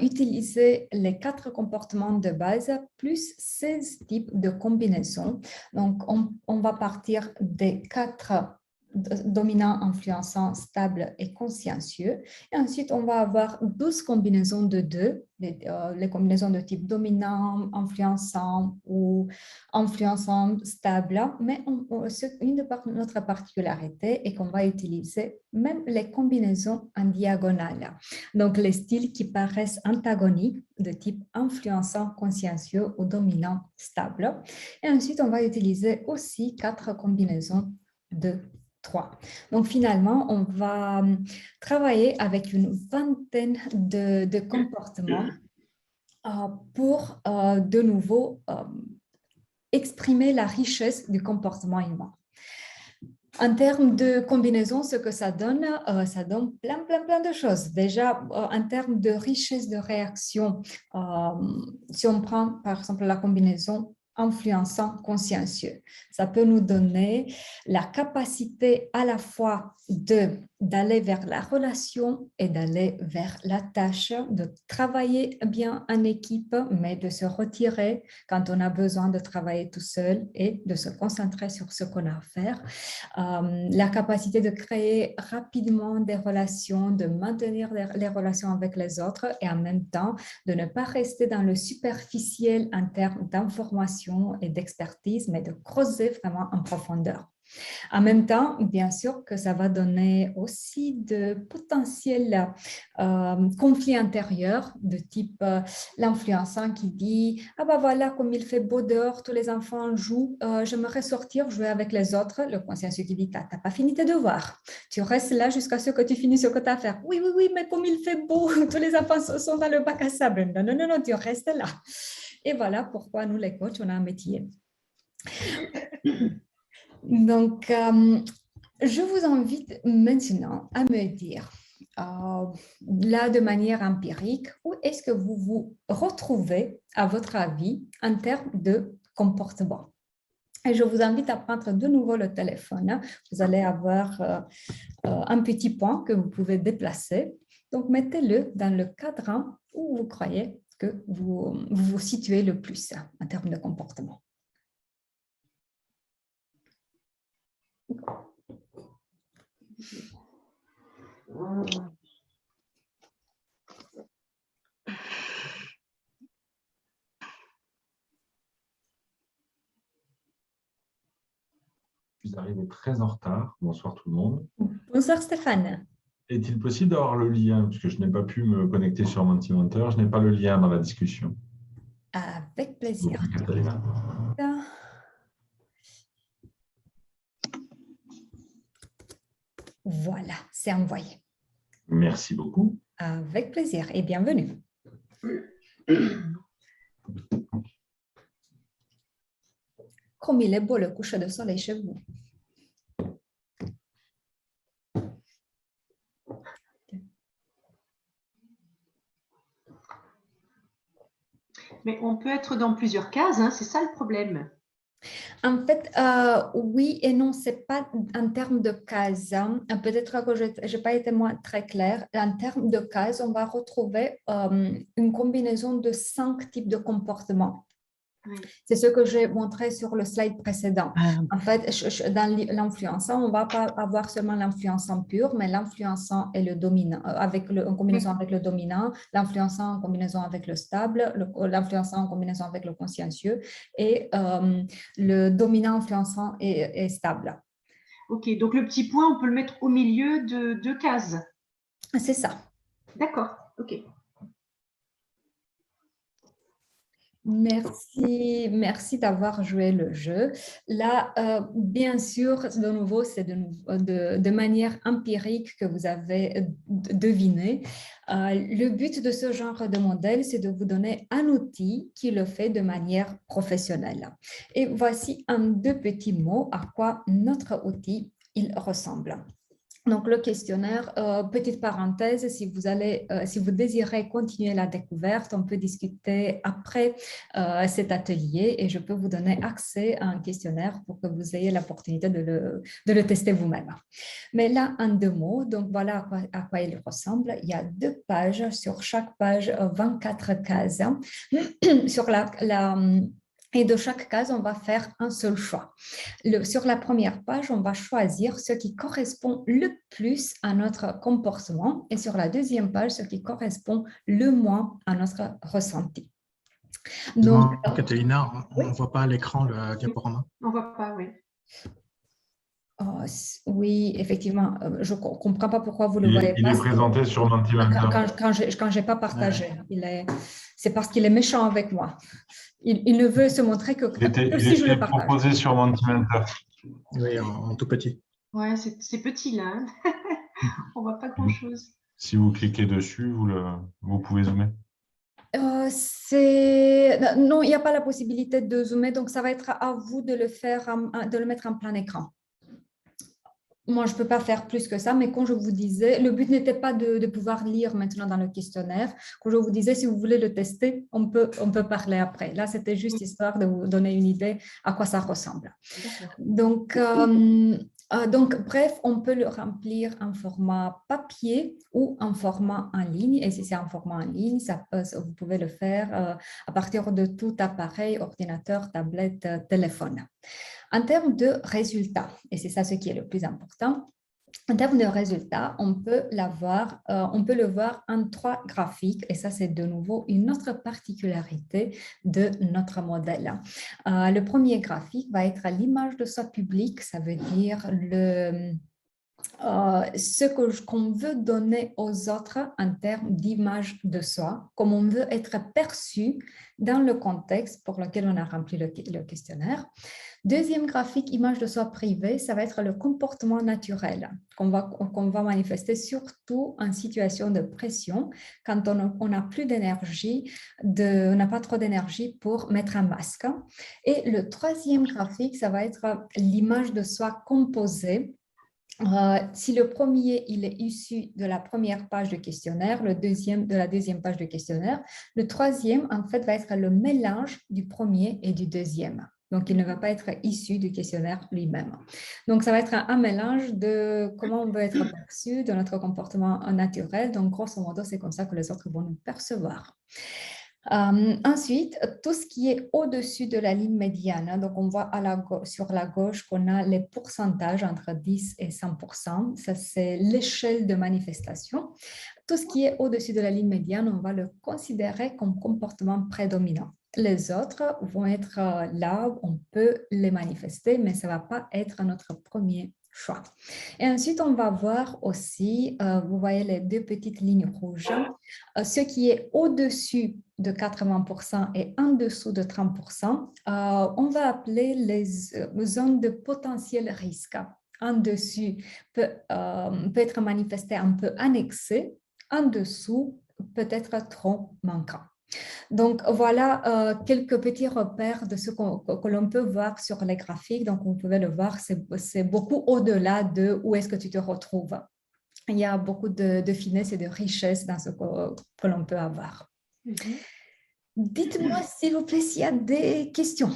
utiliser les 4 comportements de base plus 16 types de combinaisons. Donc, on va partir des 4 dominants, influençants, stables et consciencieux. Et ensuite, on va avoir 12 combinaisons de 2, les combinaisons de type dominant, influençant ou influençant stable. Mais une de notre particularité est qu'on va utiliser même les combinaisons en diagonale. Donc, les styles qui paraissent antagoniques de type influençant, consciencieux ou dominant, stable. Et ensuite, on va utiliser aussi 4 combinaisons de 3. Donc, finalement, on va travailler avec une vingtaine de comportements pour, de nouveau, exprimer la richesse du comportement humain. En termes de combinaison, ce que ça donne plein de choses. Déjà, en termes de richesse de réaction, si on prend par exemple la combinaison influençant consciencieux. Ça peut nous donner la capacité à la fois d'aller vers la relation et d'aller vers la tâche, de travailler bien en équipe, mais de se retirer quand on a besoin de travailler tout seul et de se concentrer sur ce qu'on a à faire. La capacité de créer rapidement des relations, de maintenir les relations avec les autres et en même temps de ne pas rester dans le superficiel en termes d'information et d'expertise, mais de creuser vraiment en profondeur. En même temps, bien sûr que ça va donner aussi de potentiels conflits intérieurs de type l'influençant qui dit « Ah ben voilà, comme il fait beau dehors, tous les enfants jouent, j'aimerais sortir, jouer avec les autres. » Le consciencieux qui dit « T'as pas fini tes devoirs, tu restes là jusqu'à ce que tu finisses ce que tu as à faire. » « Oui, oui, oui, mais comme il fait beau, tous les enfants sont dans le bac à sable. » « Non, non, non, non, tu restes là. » Et voilà pourquoi nous, les coachs, on a un métier. Donc, je vous invite maintenant à me dire, là de manière empirique, où est-ce que vous vous retrouvez, à votre avis, en termes de comportement. Et je vous invite à prendre de nouveau le téléphone. Vous allez avoir un petit point que vous pouvez déplacer. Donc, mettez-le dans le cadran où vous croyez que vous vous situez le plus en termes de comportement. Je suis arrivé très en retard. Bonsoir tout le monde. Bonsoir Stéphane. Est-il possible d'avoir le lien, parce que je n'ai pas pu me connecter sur Mentimentor, je n'ai pas le lien dans la discussion. Avec plaisir. Catalina. Voilà, c'est envoyé. Merci beaucoup. Avec plaisir et bienvenue. Comme il est beau le coucher de soleil chez vous. Mais on peut être dans plusieurs cases, hein, c'est ça le problème. En fait, oui et non, ce n'est pas en termes de cases. Hein. Peut-être que je n'ai pas été moi très claire. En termes de cases, on va retrouver une combinaison de 5 types de comportements. Oui. C'est ce que j'ai montré sur le slide précédent. En fait, dans l'influençant, on ne va pas avoir seulement l'influençant pur, mais l'influençant et le dominant, en combinaison avec le dominant, l'influençant en combinaison avec le stable, l'influençant en combinaison avec le consciencieux et le dominant influençant est stable. Ok, donc le petit point, on peut le mettre au milieu de 2 cases. C'est ça. D'accord, ok. Merci d'avoir joué le jeu. Là, bien sûr, de nouveau, c'est de manière empirique que vous avez deviné. Le but de ce genre de modèle, c'est de vous donner un outil qui le fait de manière professionnelle. Et voici en 2 petits mots à quoi notre outil il ressemble. Donc, le questionnaire, petite parenthèse, si vous désirez continuer la découverte, on peut discuter après cet atelier et je peux vous donner accès à un questionnaire pour que vous ayez l'opportunité de le tester vous-même. Mais là, en 2 mots, donc voilà à quoi il ressemble. Il y a 2 pages, sur chaque page, 24 cases. Sur et de chaque case, on va faire un seul choix. Sur la première page, on va choisir ce qui correspond le plus à notre comportement et sur la deuxième page, ce qui correspond le moins à notre ressenti. Donc, Catalina, on ne voit pas à l'écran le diaporama. On ne voit pas, oui. Oui, effectivement, je ne comprends pas pourquoi vous ne le voyez pas. Il est présenté sur Mentimentor. Quand je n'ai pas partagé, c'est parce qu'il est méchant avec moi. Il ne veut se montrer que si je le partage. Proposé sur Mentimentor. Oui, en tout petit. Ouais, c'est petit là. On ne voit pas grand-chose. Si vous cliquez dessus, vous pouvez zoomer. Non, il n'y a pas la possibilité de zoomer, donc ça va être à vous de le faire, de le mettre en plein écran. Moi, je ne peux pas faire plus que ça, mais quand je vous disais, le but n'était pas de pouvoir lire maintenant dans le questionnaire. Quand je vous disais, si vous voulez le tester, on peut parler après. Là, c'était juste histoire de vous donner une idée à quoi ça ressemble. Donc, bref, on peut le remplir en format papier ou en format en ligne. Et si c'est en format en ligne, vous pouvez le faire à partir de tout appareil, ordinateur, tablette, téléphone. En termes de résultats, et c'est ça ce qui est le plus important, en termes de résultats, on peut le voir en 3 graphiques et ça, c'est de nouveau une autre particularité de notre modèle. Le premier graphique va être l'image de soi publique, ça veut dire ce qu'on veut donner aux autres en termes d'image de soi, comme on veut être perçu dans le contexte pour lequel on a rempli le questionnaire. Deuxième graphique, image de soi privée, ça va être le comportement naturel qu'on va manifester surtout en situation de pression, quand on n'a plus d'énergie, on n'a pas trop d'énergie pour mettre un masque. Et le troisième graphique, ça va être l'image de soi composée. Si le premier, il est issu de la première page du questionnaire, le deuxième de la deuxième page du questionnaire, le troisième, en fait, va être le mélange du premier et du deuxième. Donc, il ne va pas être issu du questionnaire lui-même. Donc, ça va être un mélange de comment on veut être perçu, de notre comportement naturel. Donc, grosso modo, c'est comme ça que les autres vont nous percevoir. Ensuite, tout ce qui est au-dessus de la ligne médiane, donc on voit sur la gauche qu'on a les pourcentages entre 10 et 100%, ça c'est l'échelle de manifestation. Tout ce qui est au-dessus de la ligne médiane, on va le considérer comme comportement prédominant. Les autres vont être là, on peut les manifester, mais ça ne va pas être notre premier choix. Et ensuite, on va voir aussi, vous voyez les 2 petites lignes rouges, ce qui est au-dessus de 80% et en dessous de 30%, on va appeler les zones de potentiel risque. En dessus peut être manifesté un peu annexé, en dessous peut être trop manquant. Donc, voilà quelques petits repères de ce que l'on peut voir sur les graphiques. Donc, vous pouvez le voir, c'est beaucoup au-delà de où est-ce que tu te retrouves. Il y a beaucoup de finesse et de richesse dans ce que l'on peut avoir. Dites-moi, s'il vous plaît, s'il y a des questions.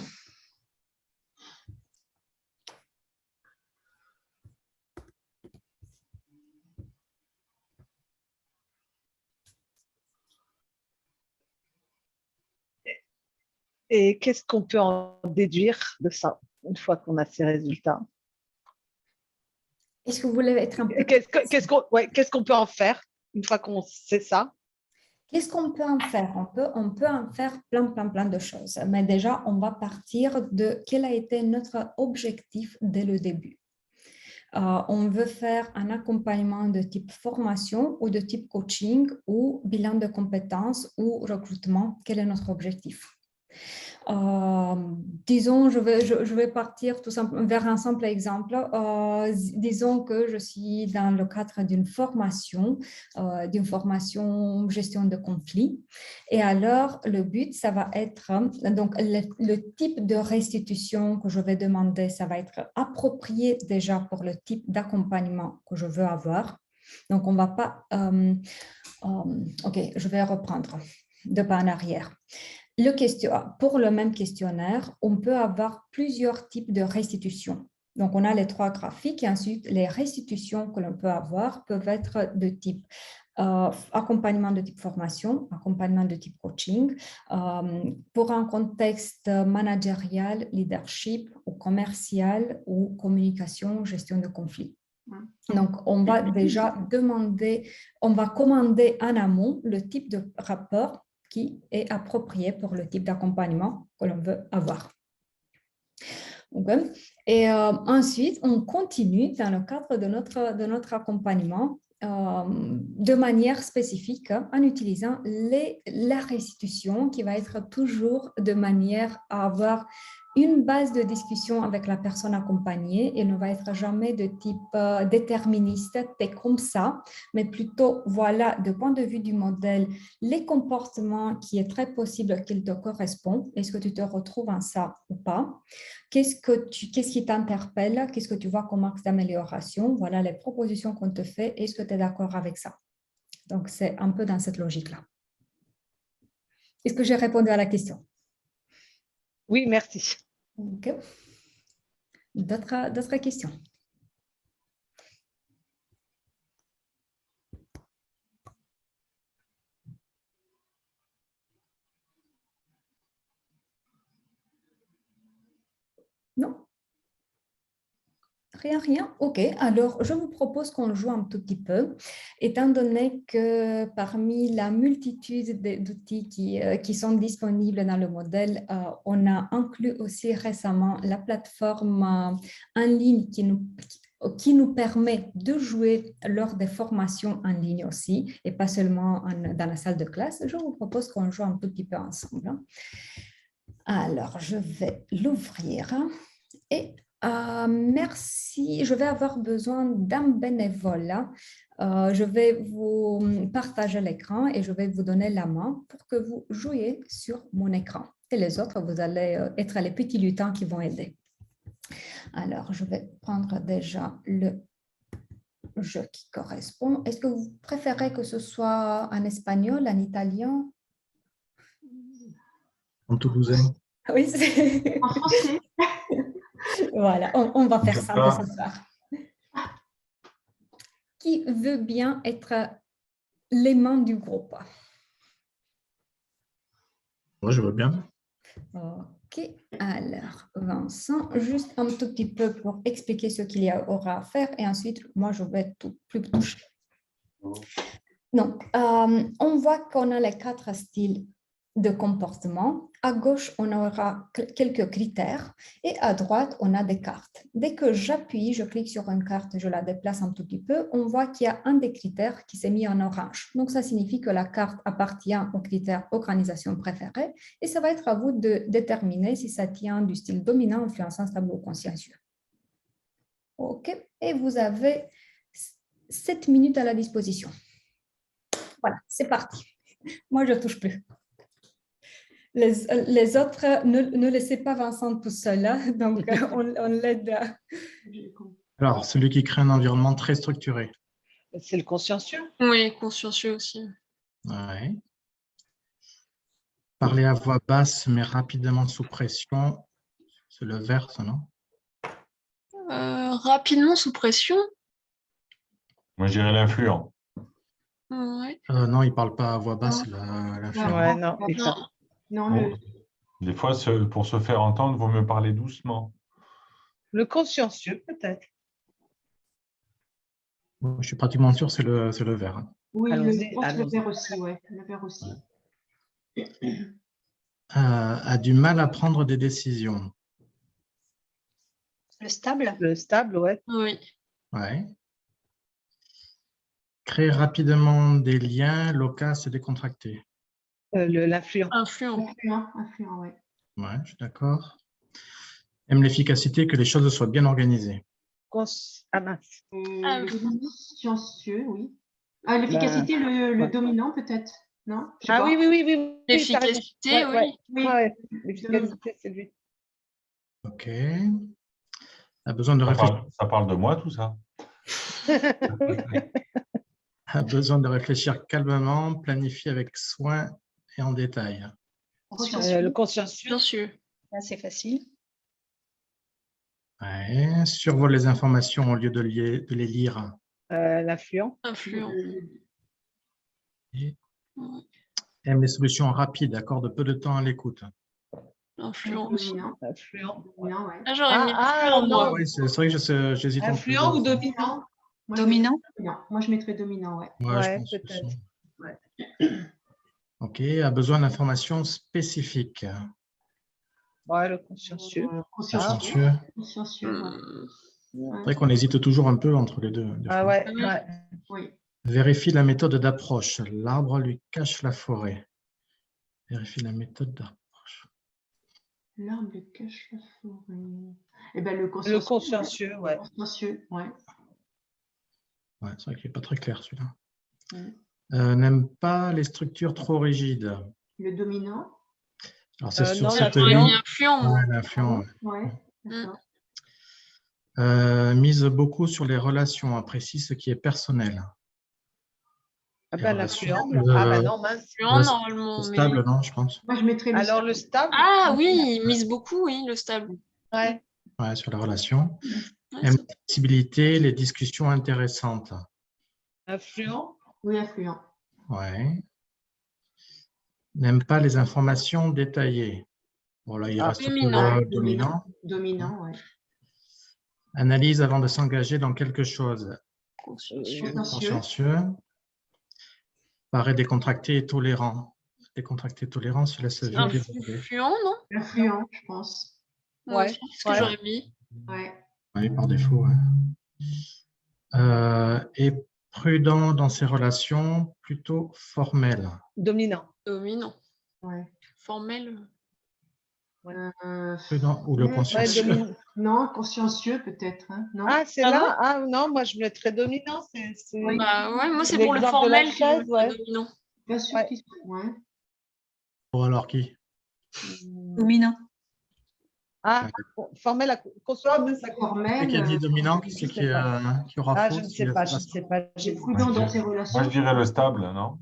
Et qu'est-ce qu'on peut en déduire de ça, une fois qu'on a ces résultats? Est-ce que vous voulez être un peu... Qu'est-ce qu'on peut en faire, une fois qu'on sait ça? Qu'est-ce qu'on peut en faire? On peut en faire plein de choses. Mais déjà, on va partir de quel a été notre objectif dès le début. On veut faire un accompagnement de type formation ou de type coaching ou bilan de compétences ou recrutement. Quel est notre objectif? Disons, je vais partir tout simplement vers un simple exemple. Disons que je suis dans le cadre d'une formation gestion de conflits. Et alors, le but, ça va être, donc le type de restitution que je vais demander, ça va être approprié déjà pour le type d'accompagnement que je veux avoir. Donc, on ne va pas... OK, je vais reprendre de pas en arrière. Pour le même questionnaire, on peut avoir plusieurs types de restitutions. Donc, on a les 3 graphiques et ensuite, les restitutions que l'on peut avoir peuvent être de type accompagnement de type formation, accompagnement de type coaching, pour un contexte managérial, leadership ou commercial ou communication, gestion de conflits. Donc, on va déjà commander en amont le type de rapport qui est approprié pour le type d'accompagnement que l'on veut avoir. Okay. Et ensuite, on continue dans le cadre de notre accompagnement de manière spécifique en utilisant la restitution qui va être toujours de manière à avoir une base de discussion avec la personne accompagnée et ne va être jamais de type déterministe, t'es comme ça, mais plutôt, voilà, de point de vue du modèle, les comportements qui est très possible qu'ils te correspondent. Est-ce que tu te retrouves en ça ou pas? Qu'est-ce qui t'interpelle? Qu'est-ce que tu vois comme axe d'amélioration? Voilà les propositions qu'on te fait. Est-ce que tu es d'accord avec ça? Donc, c'est un peu dans cette logique-là. Est-ce que j'ai répondu à la question? Oui, merci. Ok. D'autres questions? Non? Rien. OK. Alors, je vous propose qu'on joue un tout petit peu, étant donné que parmi la multitude d'outils qui sont disponibles dans le modèle, on a inclus aussi récemment la plateforme en ligne qui nous permet de jouer lors des formations en ligne aussi, et pas seulement dans la salle de classe. Je vous propose qu'on joue un tout petit peu ensemble. Alors, je vais l'ouvrir et merci. Je vais avoir besoin d'un bénévole. Je vais vous partager l'écran et je vais vous donner la main pour que vous jouiez sur mon écran. Et les autres, vous allez être les petits lutins qui vont aider. Alors, je vais prendre déjà le jeu qui correspond. Est-ce que vous préférez que ce soit en espagnol, en italien? En toulousain. Oui, c'est... En français. Voilà, on va faire ça ce soir. Qui veut bien être les mains du groupe? Moi, je veux bien. Ok, alors Vincent, juste un tout petit peu pour expliquer ce qu'il y aura à faire et ensuite, moi, je vais plus toucher. Donc, on voit qu'on a les 4 styles de comportement. À gauche, on aura quelques critères et à droite, on a des cartes. Dès que j'appuie, je clique sur une carte, je la déplace un tout petit peu, on voit qu'il y a un des critères qui s'est mis en orange. Donc, ça signifie que la carte appartient au critère organisation préférée et ça va être à vous de déterminer si ça tient du style dominant, influençant, stable ou consciencieux. OK, et vous avez 7 minutes à la disposition. Voilà, c'est parti. Moi, je ne touche plus. Les autres, ne laissez pas Vincent tout seul, hein, donc on l'aide. Alors, celui qui crée un environnement très structuré. C'est le consciencieux. Oui, consciencieux aussi. Ouais. Parler à voix basse, mais rapidement sous pression. C'est le vert, ça, non? Rapidement sous pression. Moi, je dirais l'influent. Ouais. Non, il ne parle pas à voix basse, l'influent. Ouais, non. Non, Des fois, pour se faire entendre, il vaut mieux parler doucement. Le consciencieux, peut-être. Je suis pratiquement sûr, c'est le vert. Hein. oui, Allons-y, le vert aussi, ouais. Le vert aussi. A du mal à prendre des décisions. Le stable? Le stable, ouais. Oui. Ouais. Créer rapidement des liens, loquaces et décontractés. L'influent. Influent. Influent, ouais. Ouais, je suis d'accord. Aime l'efficacité, que les choses soient bien organisées. Ah mince. Le consciencieux, oui. L'efficacité, le dominant, peut-être, non? Je sais Ah pas. oui. L'efficacité, oui. Oui. Ouais. L'efficacité, c'est lui. Ok. A besoin de réfléchir. Ça parle de moi, tout ça. A besoin de réfléchir calmement, planifier avec soin et en détail. Le consciencieux. Consciencieux. Là, c'est facile. Ouais. Survole les informations au lieu de les lire. L'influent. Influent. Et aime les solutions rapides, accorde peu de temps à l'écoute. Influent aussi. Influent. Dominant, ouais. Ah, j'aurais mis influent, non. moi. Oui, c'est vrai que j'hésite entre les Influent deux. ou dominant? Moi, Dominant? Moi, je mettrais dominant, ouais. Ouais, je Ouais, pense peut-être. aussi. Ouais. Ok, a besoin d'informations spécifiques. Ouais, le consciencieux. Consciencieux. Consciencieux, ouais. C'est vrai qu'on hésite toujours un peu entre les deux. des Ah fois. ouais, Oui. ouais. Oui. Vérifie la méthode d'approche. L'arbre lui cache la forêt. Vérifie la méthode d'approche. L'arbre cache la forêt. Eh ben, le Le consciencieux, ouais. Consciencieux, ouais. Ouais, c'est vrai qu'il n'est pas très clair celui-là. Mm. N'aime pas les structures trop rigides. Le dominant. Alors, c'est sur Non, cette J'aurais l'influent. mis ligne. influent, moi. Ouais, l'influent, ouais. Ouais, d'accord. Mise beaucoup sur les relations, apprécie ce qui est personnel. Ah Les ben, relations, l'influent. Ah ben non, mince. Influent, normalement. Mais... stable, non, je pense. Moi, je mettrais le Alors, le stable. stable. Ah oui, il mise beaucoup, oui, le stable. Ouais. Ouais, sur la relation. Ouais, Aime ça- la flexibilité, les discussions intéressantes. Influent. Oui, influent. Ouais. N'aime pas les informations détaillées. Bon, là, il Ah. reste que Dominant. le dominant. Dominant, ouais. Analyse avant de s'engager dans quelque chose. Consciencieux. Consciencieux. Paraît décontracté et tolérant. Décontracté et tolérant, se laisse vite déborder. Influent, non? Influent, je pense. Ouais, Ouais, je pense que ouais. j'aurais mis. Ouais. Oui, par défaut. Ouais. Et prudent dans ses relations, plutôt formel. Dominant. Dominant. Ouais. Formel. Prudent ou le Ouais, consciencieux. dominant. Non, consciencieux peut-être, hein, non? Ah, c'est Ah là? Ah non, moi je mettrais dominant. C'est... Bah ouais, moi c'est pour le L'exemple de la formel que je chaise, mettrais ouais. dominant. Bien sûr Ouais. qu'ils sont. Ouais. Bon, alors qui? Dominant. Ah, formel à consciencieux, ça compte. Qui a dit Formel. dominant? Qui c'est qui aura Ah, faux? je ne sais pas, je ne sais pas. J'ai prudent dans ses Moi, relations. je dirais le stable, non?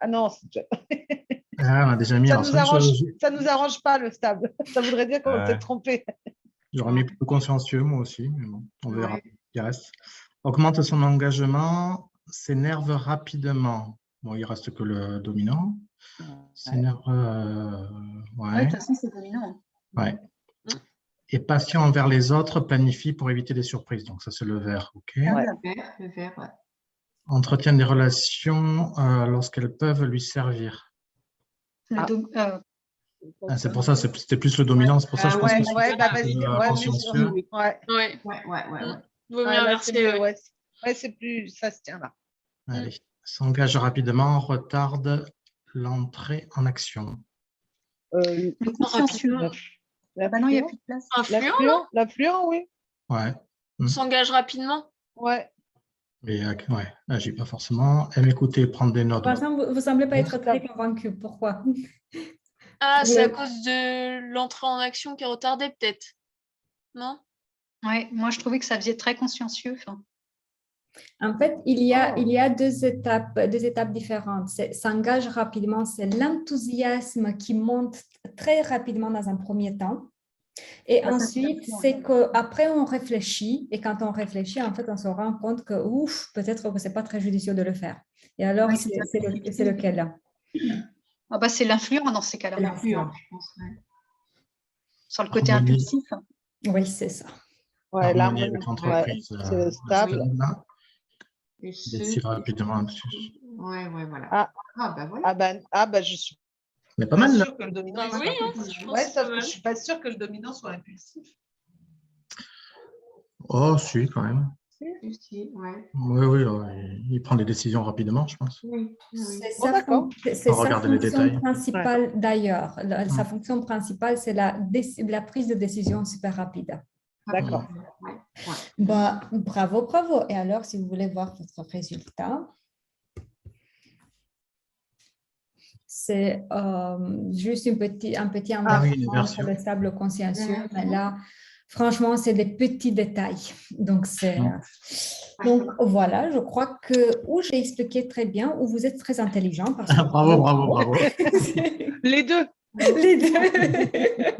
Ah non, Ah, on a déjà mis. ça Alors, nous c'est vrai que arrange, ça nous arrange pas le stable. Ça voudrait dire qu'on s'est Ouais. trompé. j'aurais mis plutôt consciencieux, moi aussi, mais bon, on verra. Ouais. Il reste. Augmente son engagement, s'énerve rapidement. Bon, il reste que le dominant. S'énerve. Ouais, de toute façon, c'est dominant. Ouais. Et patient envers les autres, planifie pour éviter des surprises. Donc, ça, c'est le vert. OK. Ouais. Le vert, ouais. Entretient des relations lorsqu'elles peuvent lui servir. Le Ah, c'est pour ça, c'était plus le dominant. C'est pour ça que je pense que c'est Ouais, bah vas-y. Ouais, consciencieux. ouais. Ouais. Ouais. Vaut mieux Ouais, là, inverser. c'est mieux, Ouais. ouais. Ouais, c'est plus, ça se tient là. Allez. S'engage rapidement, retarde l'entrée en action. Le consciencieux. Ah bah non, il n'y a plus de place. Influent, L'affluent, oui. Ouais. s'engage rapidement. Ouais. Mais ouais, agit pas forcément. Aime écouter, prendre des notes. Vincent, vous ne semblez pas être très Stable. convaincu. Pourquoi? Ah, c'est à Ouais. cause de l'entrée en action qui est retardée, peut-être. Non? Ouais, moi, je trouvais que ça faisait très consciencieux. Enfin, En fait, il y a deux étapes différentes. S'engage rapidement, c'est l'enthousiasme qui monte très rapidement dans un premier temps. Et ça, ensuite, c'est qu'après, on réfléchit. Et quand on réfléchit, en fait, on se rend compte que, ouf, peut-être que ce n'est pas très judicieux de le faire. Et alors, Oui, c'est lequel là? ah bah, c'est l'influent dans ces cas-là. L'influent, je pense. Ouais. Sur le côté Harmonie. impulsif. Oui, c'est ça. Ouais, là, Harmonie avec l'entreprise. c'est le stable. Et ce... Décide rapidement. Ouais, voilà. Ah. Bah voilà. Je suis Mais pas pas mal, là. sûre que le dominant. Ah il soit oui, hein, impulsif. je pense Ouais, que sauf pas que mal. je suis pas sûre que le dominant soit impulsif. Oh, si, quand même. Si, ouais. Oui, il prend des décisions rapidement, je pense. Oui. C'est Bon, d'accord. c'est Faut sa regarder les fonction détails. principale d'ailleurs. Sa fonction principale, c'est la prise de décision super rapide. D'accord. Ouais. Bah, bravo. Et alors, si vous voulez voir votre résultat, c'est juste un petit inversement entre le stable consciencieux. Mais là, franchement, c'est des petits détails. Donc, donc voilà, je crois que ou j'ai expliqué très bien, ou vous êtes très intelligent. Parce que Bravo. Les deux. Les deux.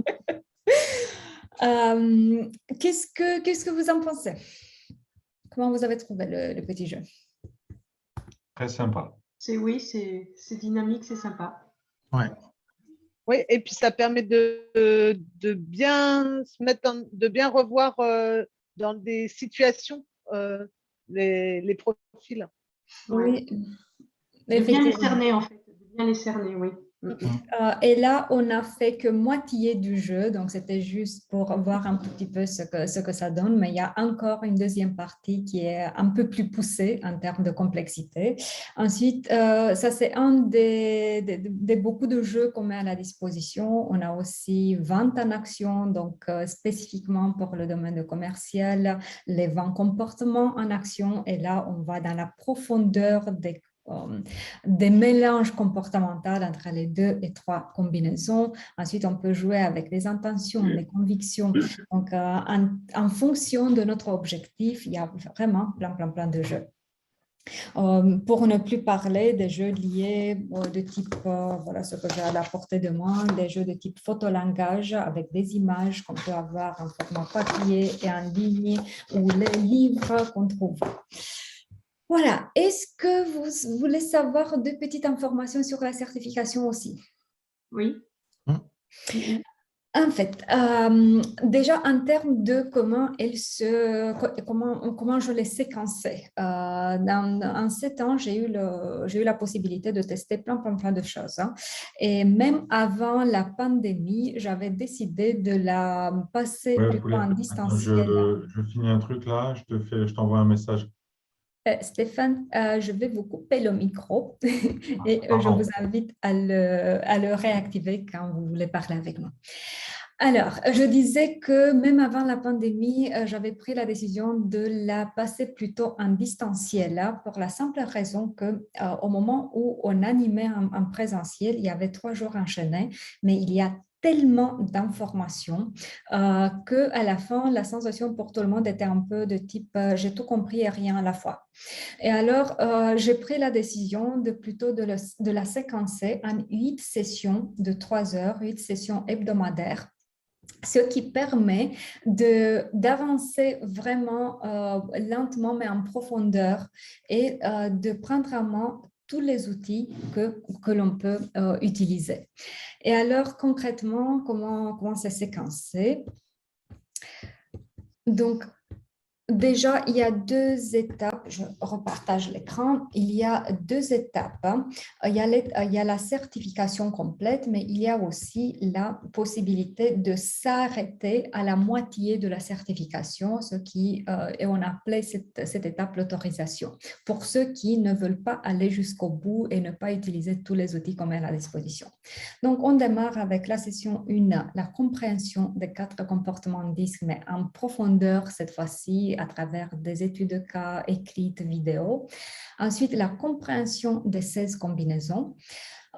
Qu'est-ce que vous en pensez? Comment vous avez trouvé le petit jeu? Très sympa. C'est dynamique, c'est sympa. Ouais. Oui, et puis ça permet de bien se mettre de bien revoir dans des situations les profils. Oui. De bien les cerner, en fait. De bien les cerner, oui. Et là, on n'a fait que moitié du jeu, donc c'était juste pour voir un tout petit peu ce que ça donne, mais il y a encore une deuxième partie qui est un peu plus poussée en termes de complexité. Ensuite, ça c'est un des beaucoup de jeux qu'on met à la disposition. On a aussi 20 en action, donc spécifiquement pour le domaine de commercial, les 20 comportements en action, et là, on va dans la profondeur des mélanges comportementaux entre les 2 et 3 combinaisons. Ensuite, on peut jouer avec les intentions, les convictions. Donc, en fonction de notre objectif, il y a vraiment plein de jeux. Pour ne plus parler des jeux liés de type, voilà ce que j'ai à la portée de moi, des jeux de type photolangage avec des images qu'on peut avoir en format papier et en ligne, ou les livres qu'on trouve. Voilà, est-ce que vous voulez savoir deux petites informations sur la certification aussi? Oui. En fait, déjà en termes de comment je les séquençais. En 7 ans, j'ai eu la possibilité de tester plein de choses. Hein. Et même avant la pandémie, j'avais décidé de la passer plutôt en distanciel. Je finis un truc là, je t'envoie un message. Stéphane, je vais vous couper le micro et je vous invite à le réactiver quand vous voulez parler avec moi. Alors, je disais que même avant la pandémie, j'avais pris la décision de la passer plutôt en distanciel, là, pour la simple raison qu'au moment où on animait en présentiel, il y avait 3 jours enchaînés, mais il y a tellement d'informations qu'à la fin, la sensation pour tout le monde était un peu de type j'ai tout compris et rien à la fois. Et alors, j'ai pris la décision de la séquencer en 8 sessions de 3 heures, 8 sessions hebdomadaires, ce qui permet d'avancer vraiment lentement mais en profondeur et de prendre en main tous les outils que l'on peut utiliser. Et alors, concrètement, comment c'est séquencé? Donc, déjà, il y a 2 étapes. Je repartage l'écran. Il y a 2 étapes. Hein. Il y a la certification complète, mais il y a aussi la possibilité de s'arrêter à la moitié de la certification, et on appelait cette étape l'autorisation, pour ceux qui ne veulent pas aller jusqu'au bout et ne pas utiliser tous les outils qu'on met à la disposition. Donc, on démarre avec la session 1, la compréhension des 4 comportements DISC, mais en profondeur cette fois-ci, à travers des études de cas écrites, vidéo. Ensuite, la compréhension des 16 combinaisons.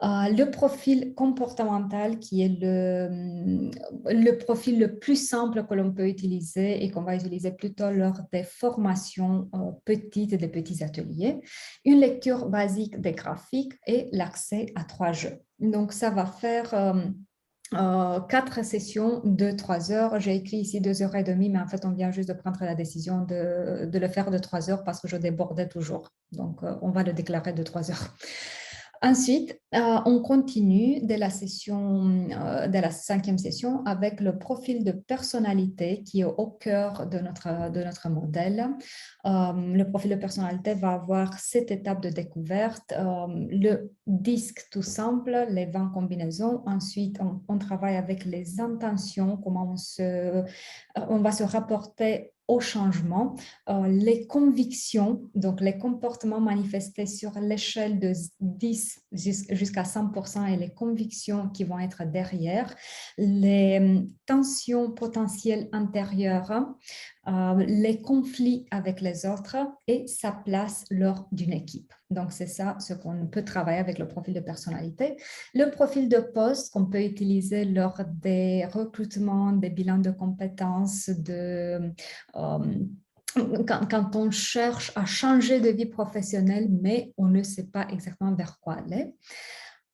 Le profil comportemental qui est le profil le plus simple que l'on peut utiliser et qu'on va utiliser plutôt lors des formations petites, des petits ateliers. Une lecture basique des graphiques et l'accès à 3 jeux. Donc, ça va faire 4 sessions de 3 heures. J'ai écrit ici 2h30, mais en fait, on vient juste de prendre la décision de le faire de 3 heures parce que je débordais toujours. Donc, on va le déclarer de 3 heures. Ensuite, on continue de la 5e session avec le profil de personnalité qui est au cœur de notre modèle. Le profil de personnalité va avoir 7 étapes de découverte. Le disque tout simple, les 20 combinaisons. Ensuite, on travaille avec les intentions, comment on va se rapporter au changement, les convictions, donc les comportements manifestés sur l'échelle de 10 jusqu'à 100% et les convictions qui vont être derrière, les tensions potentielles intérieures, les conflits avec les autres et sa place lors d'une équipe. Donc, c'est ça ce qu'on peut travailler avec le profil de personnalité. Le profil de poste qu'on peut utiliser lors des recrutements, des bilans de compétences, quand on cherche à changer de vie professionnelle, mais on ne sait pas exactement vers quoi aller.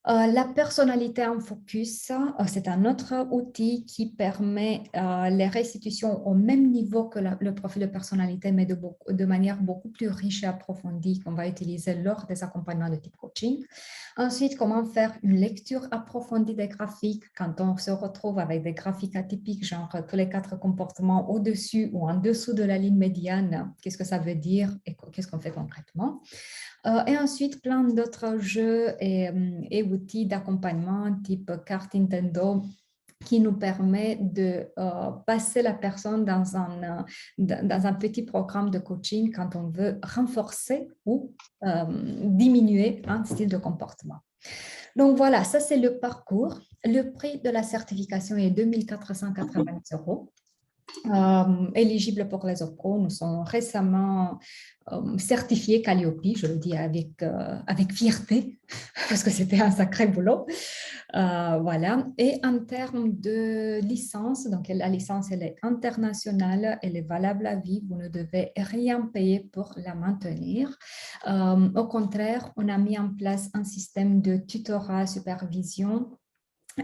La personnalité en focus, c'est un autre outil qui permet les restitutions au même niveau que le profil de personnalité, mais de manière beaucoup plus riche et approfondie qu'on va utiliser lors des accompagnements de type coaching. Ensuite, comment faire une lecture approfondie des graphiques quand on se retrouve avec des graphiques atypiques, genre tous les 4 comportements au-dessus ou en dessous de la ligne médiane, qu'est-ce que ça veut dire et qu'est-ce qu'on fait concrètement. Et ensuite, plein d'autres jeux et outil d'accompagnement type carte Nintendo qui nous permet de passer la personne dans un petit programme de coaching quand on veut renforcer ou diminuer un style de comportement. Donc voilà, ça c'est le parcours. Le prix de la certification est 2 480 €. Éligibles pour les OPCO. Nous sommes récemment certifiés Calliope, je le dis avec fierté, parce que c'était un sacré boulot. Voilà. Et en termes de licence, donc la licence, elle est internationale, elle est valable à vie, vous ne devez rien payer pour la maintenir. Au contraire, on a mis en place un système de tutorat, supervision,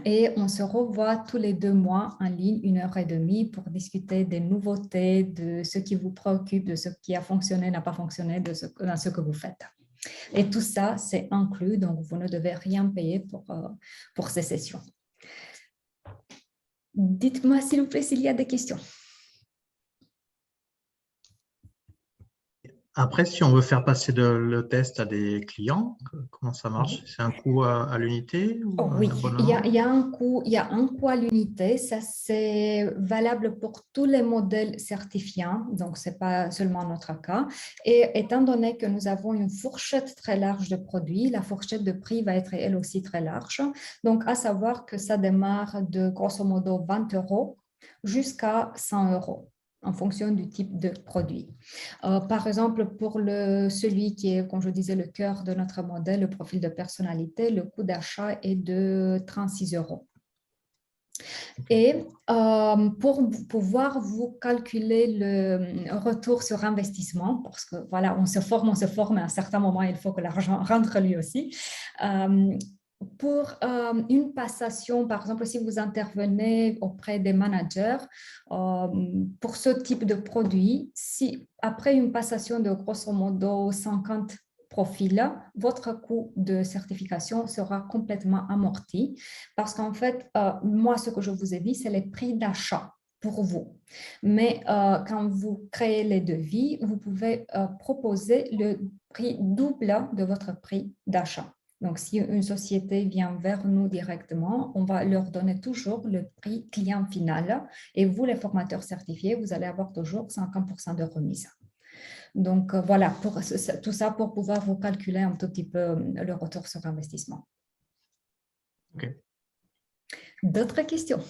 et on se revoit tous les 2 mois en ligne, 1h30, pour discuter des nouveautés, de ce qui vous préoccupe, de ce qui a fonctionné, n'a pas fonctionné, dans ce que vous faites. Et tout ça, c'est inclus, donc vous ne devez rien payer pour ces sessions. Dites-moi, s'il vous plaît, s'il y a des questions. Après, si on veut faire passer le test à des clients, comment ça marche? C'est un coût à l'unité? Oui, il y a un coût à l'unité. Ça, c'est valable pour tous les modèles certifiants, donc ce n'est pas seulement notre cas. Et étant donné que nous avons une fourchette très large de produits, la fourchette de prix va être elle aussi très large. Donc, à savoir que ça démarre de grosso modo 20 € jusqu'à 100 €. En fonction du type de produit. Par exemple, pour celui qui est, comme je disais, le cœur de notre modèle, le profil de personnalité, le coût d'achat est de 36 €. Et pour pouvoir vous calculer le retour sur investissement, parce que voilà, on se forme, à un certain moment, il faut que l'argent rentre lui aussi. Pour une passation, par exemple, si vous intervenez auprès des managers, pour ce type de produit, si après une passation de grosso modo 50 profils, votre coût de certification sera complètement amorti parce qu'en fait, moi, ce que je vous ai dit, c'est les prix d'achat pour vous. Mais quand vous créez les devis, vous pouvez proposer le prix double de votre prix d'achat. Donc, si une société vient vers nous directement, on va leur donner toujours le prix client final et vous, les formateurs certifiés, vous allez avoir toujours 50% de remise. Donc, voilà, tout ça pour pouvoir vous calculer un tout petit peu le retour sur investissement. OK. D'autres questions?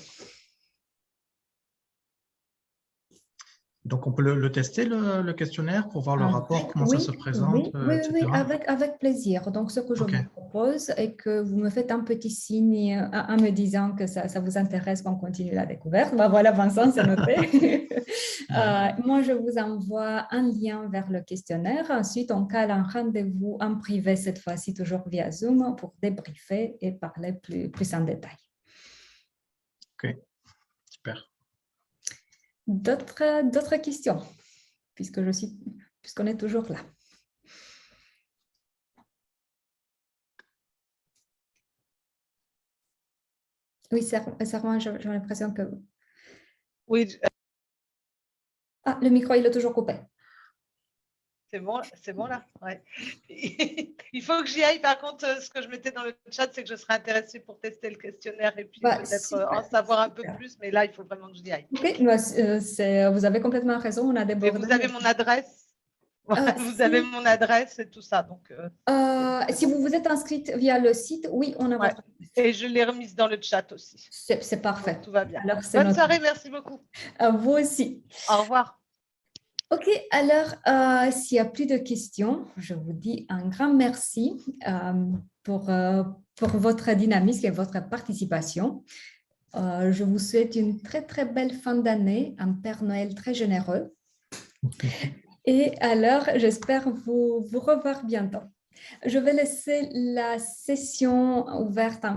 Donc, on peut le tester, le questionnaire, pour voir le rapport, comment ça se présente, etc. Oui, avec plaisir. Donc, ce que je vous propose est que vous me faites un petit signe en me disant que ça vous intéresse qu'on continue la découverte. Ben voilà, Vincent, c'est noté. Moi, je vous envoie un lien vers le questionnaire. Ensuite, on cale un rendez-vous en privé, cette fois-ci toujours via Zoom, pour débriefer et parler plus en détail. OK, super. D'autres questions, puisqu'on est toujours là. Oui, Sarah, j'ai l'impression que… Oui. Ah, le micro, il est toujours coupé. C'est bon là. Ouais. Il faut que j'y aille. Par contre, ce que je mettais dans le chat, c'est que je serais intéressée pour tester le questionnaire et puis peut-être en savoir un peu plus. Mais là, il faut vraiment que j'y aille. Ok, vous avez complètement raison. On a débordé. Et vous avez mon adresse. Vous avez mon adresse et tout ça. Donc, si vous vous êtes inscrite via le site, oui, on a votre adresse. Et je l'ai remise dans le chat aussi. C'est parfait. Donc, tout va bien. Alors, bonne soirée, merci beaucoup. À vous aussi. Au revoir. Ok, alors, s'il n'y a plus de questions, je vous dis un grand merci pour votre dynamisme et votre participation. Je vous souhaite une très, très belle fin d'année, un Père Noël très généreux. Et alors, j'espère vous revoir bientôt. Je vais laisser la session ouverte en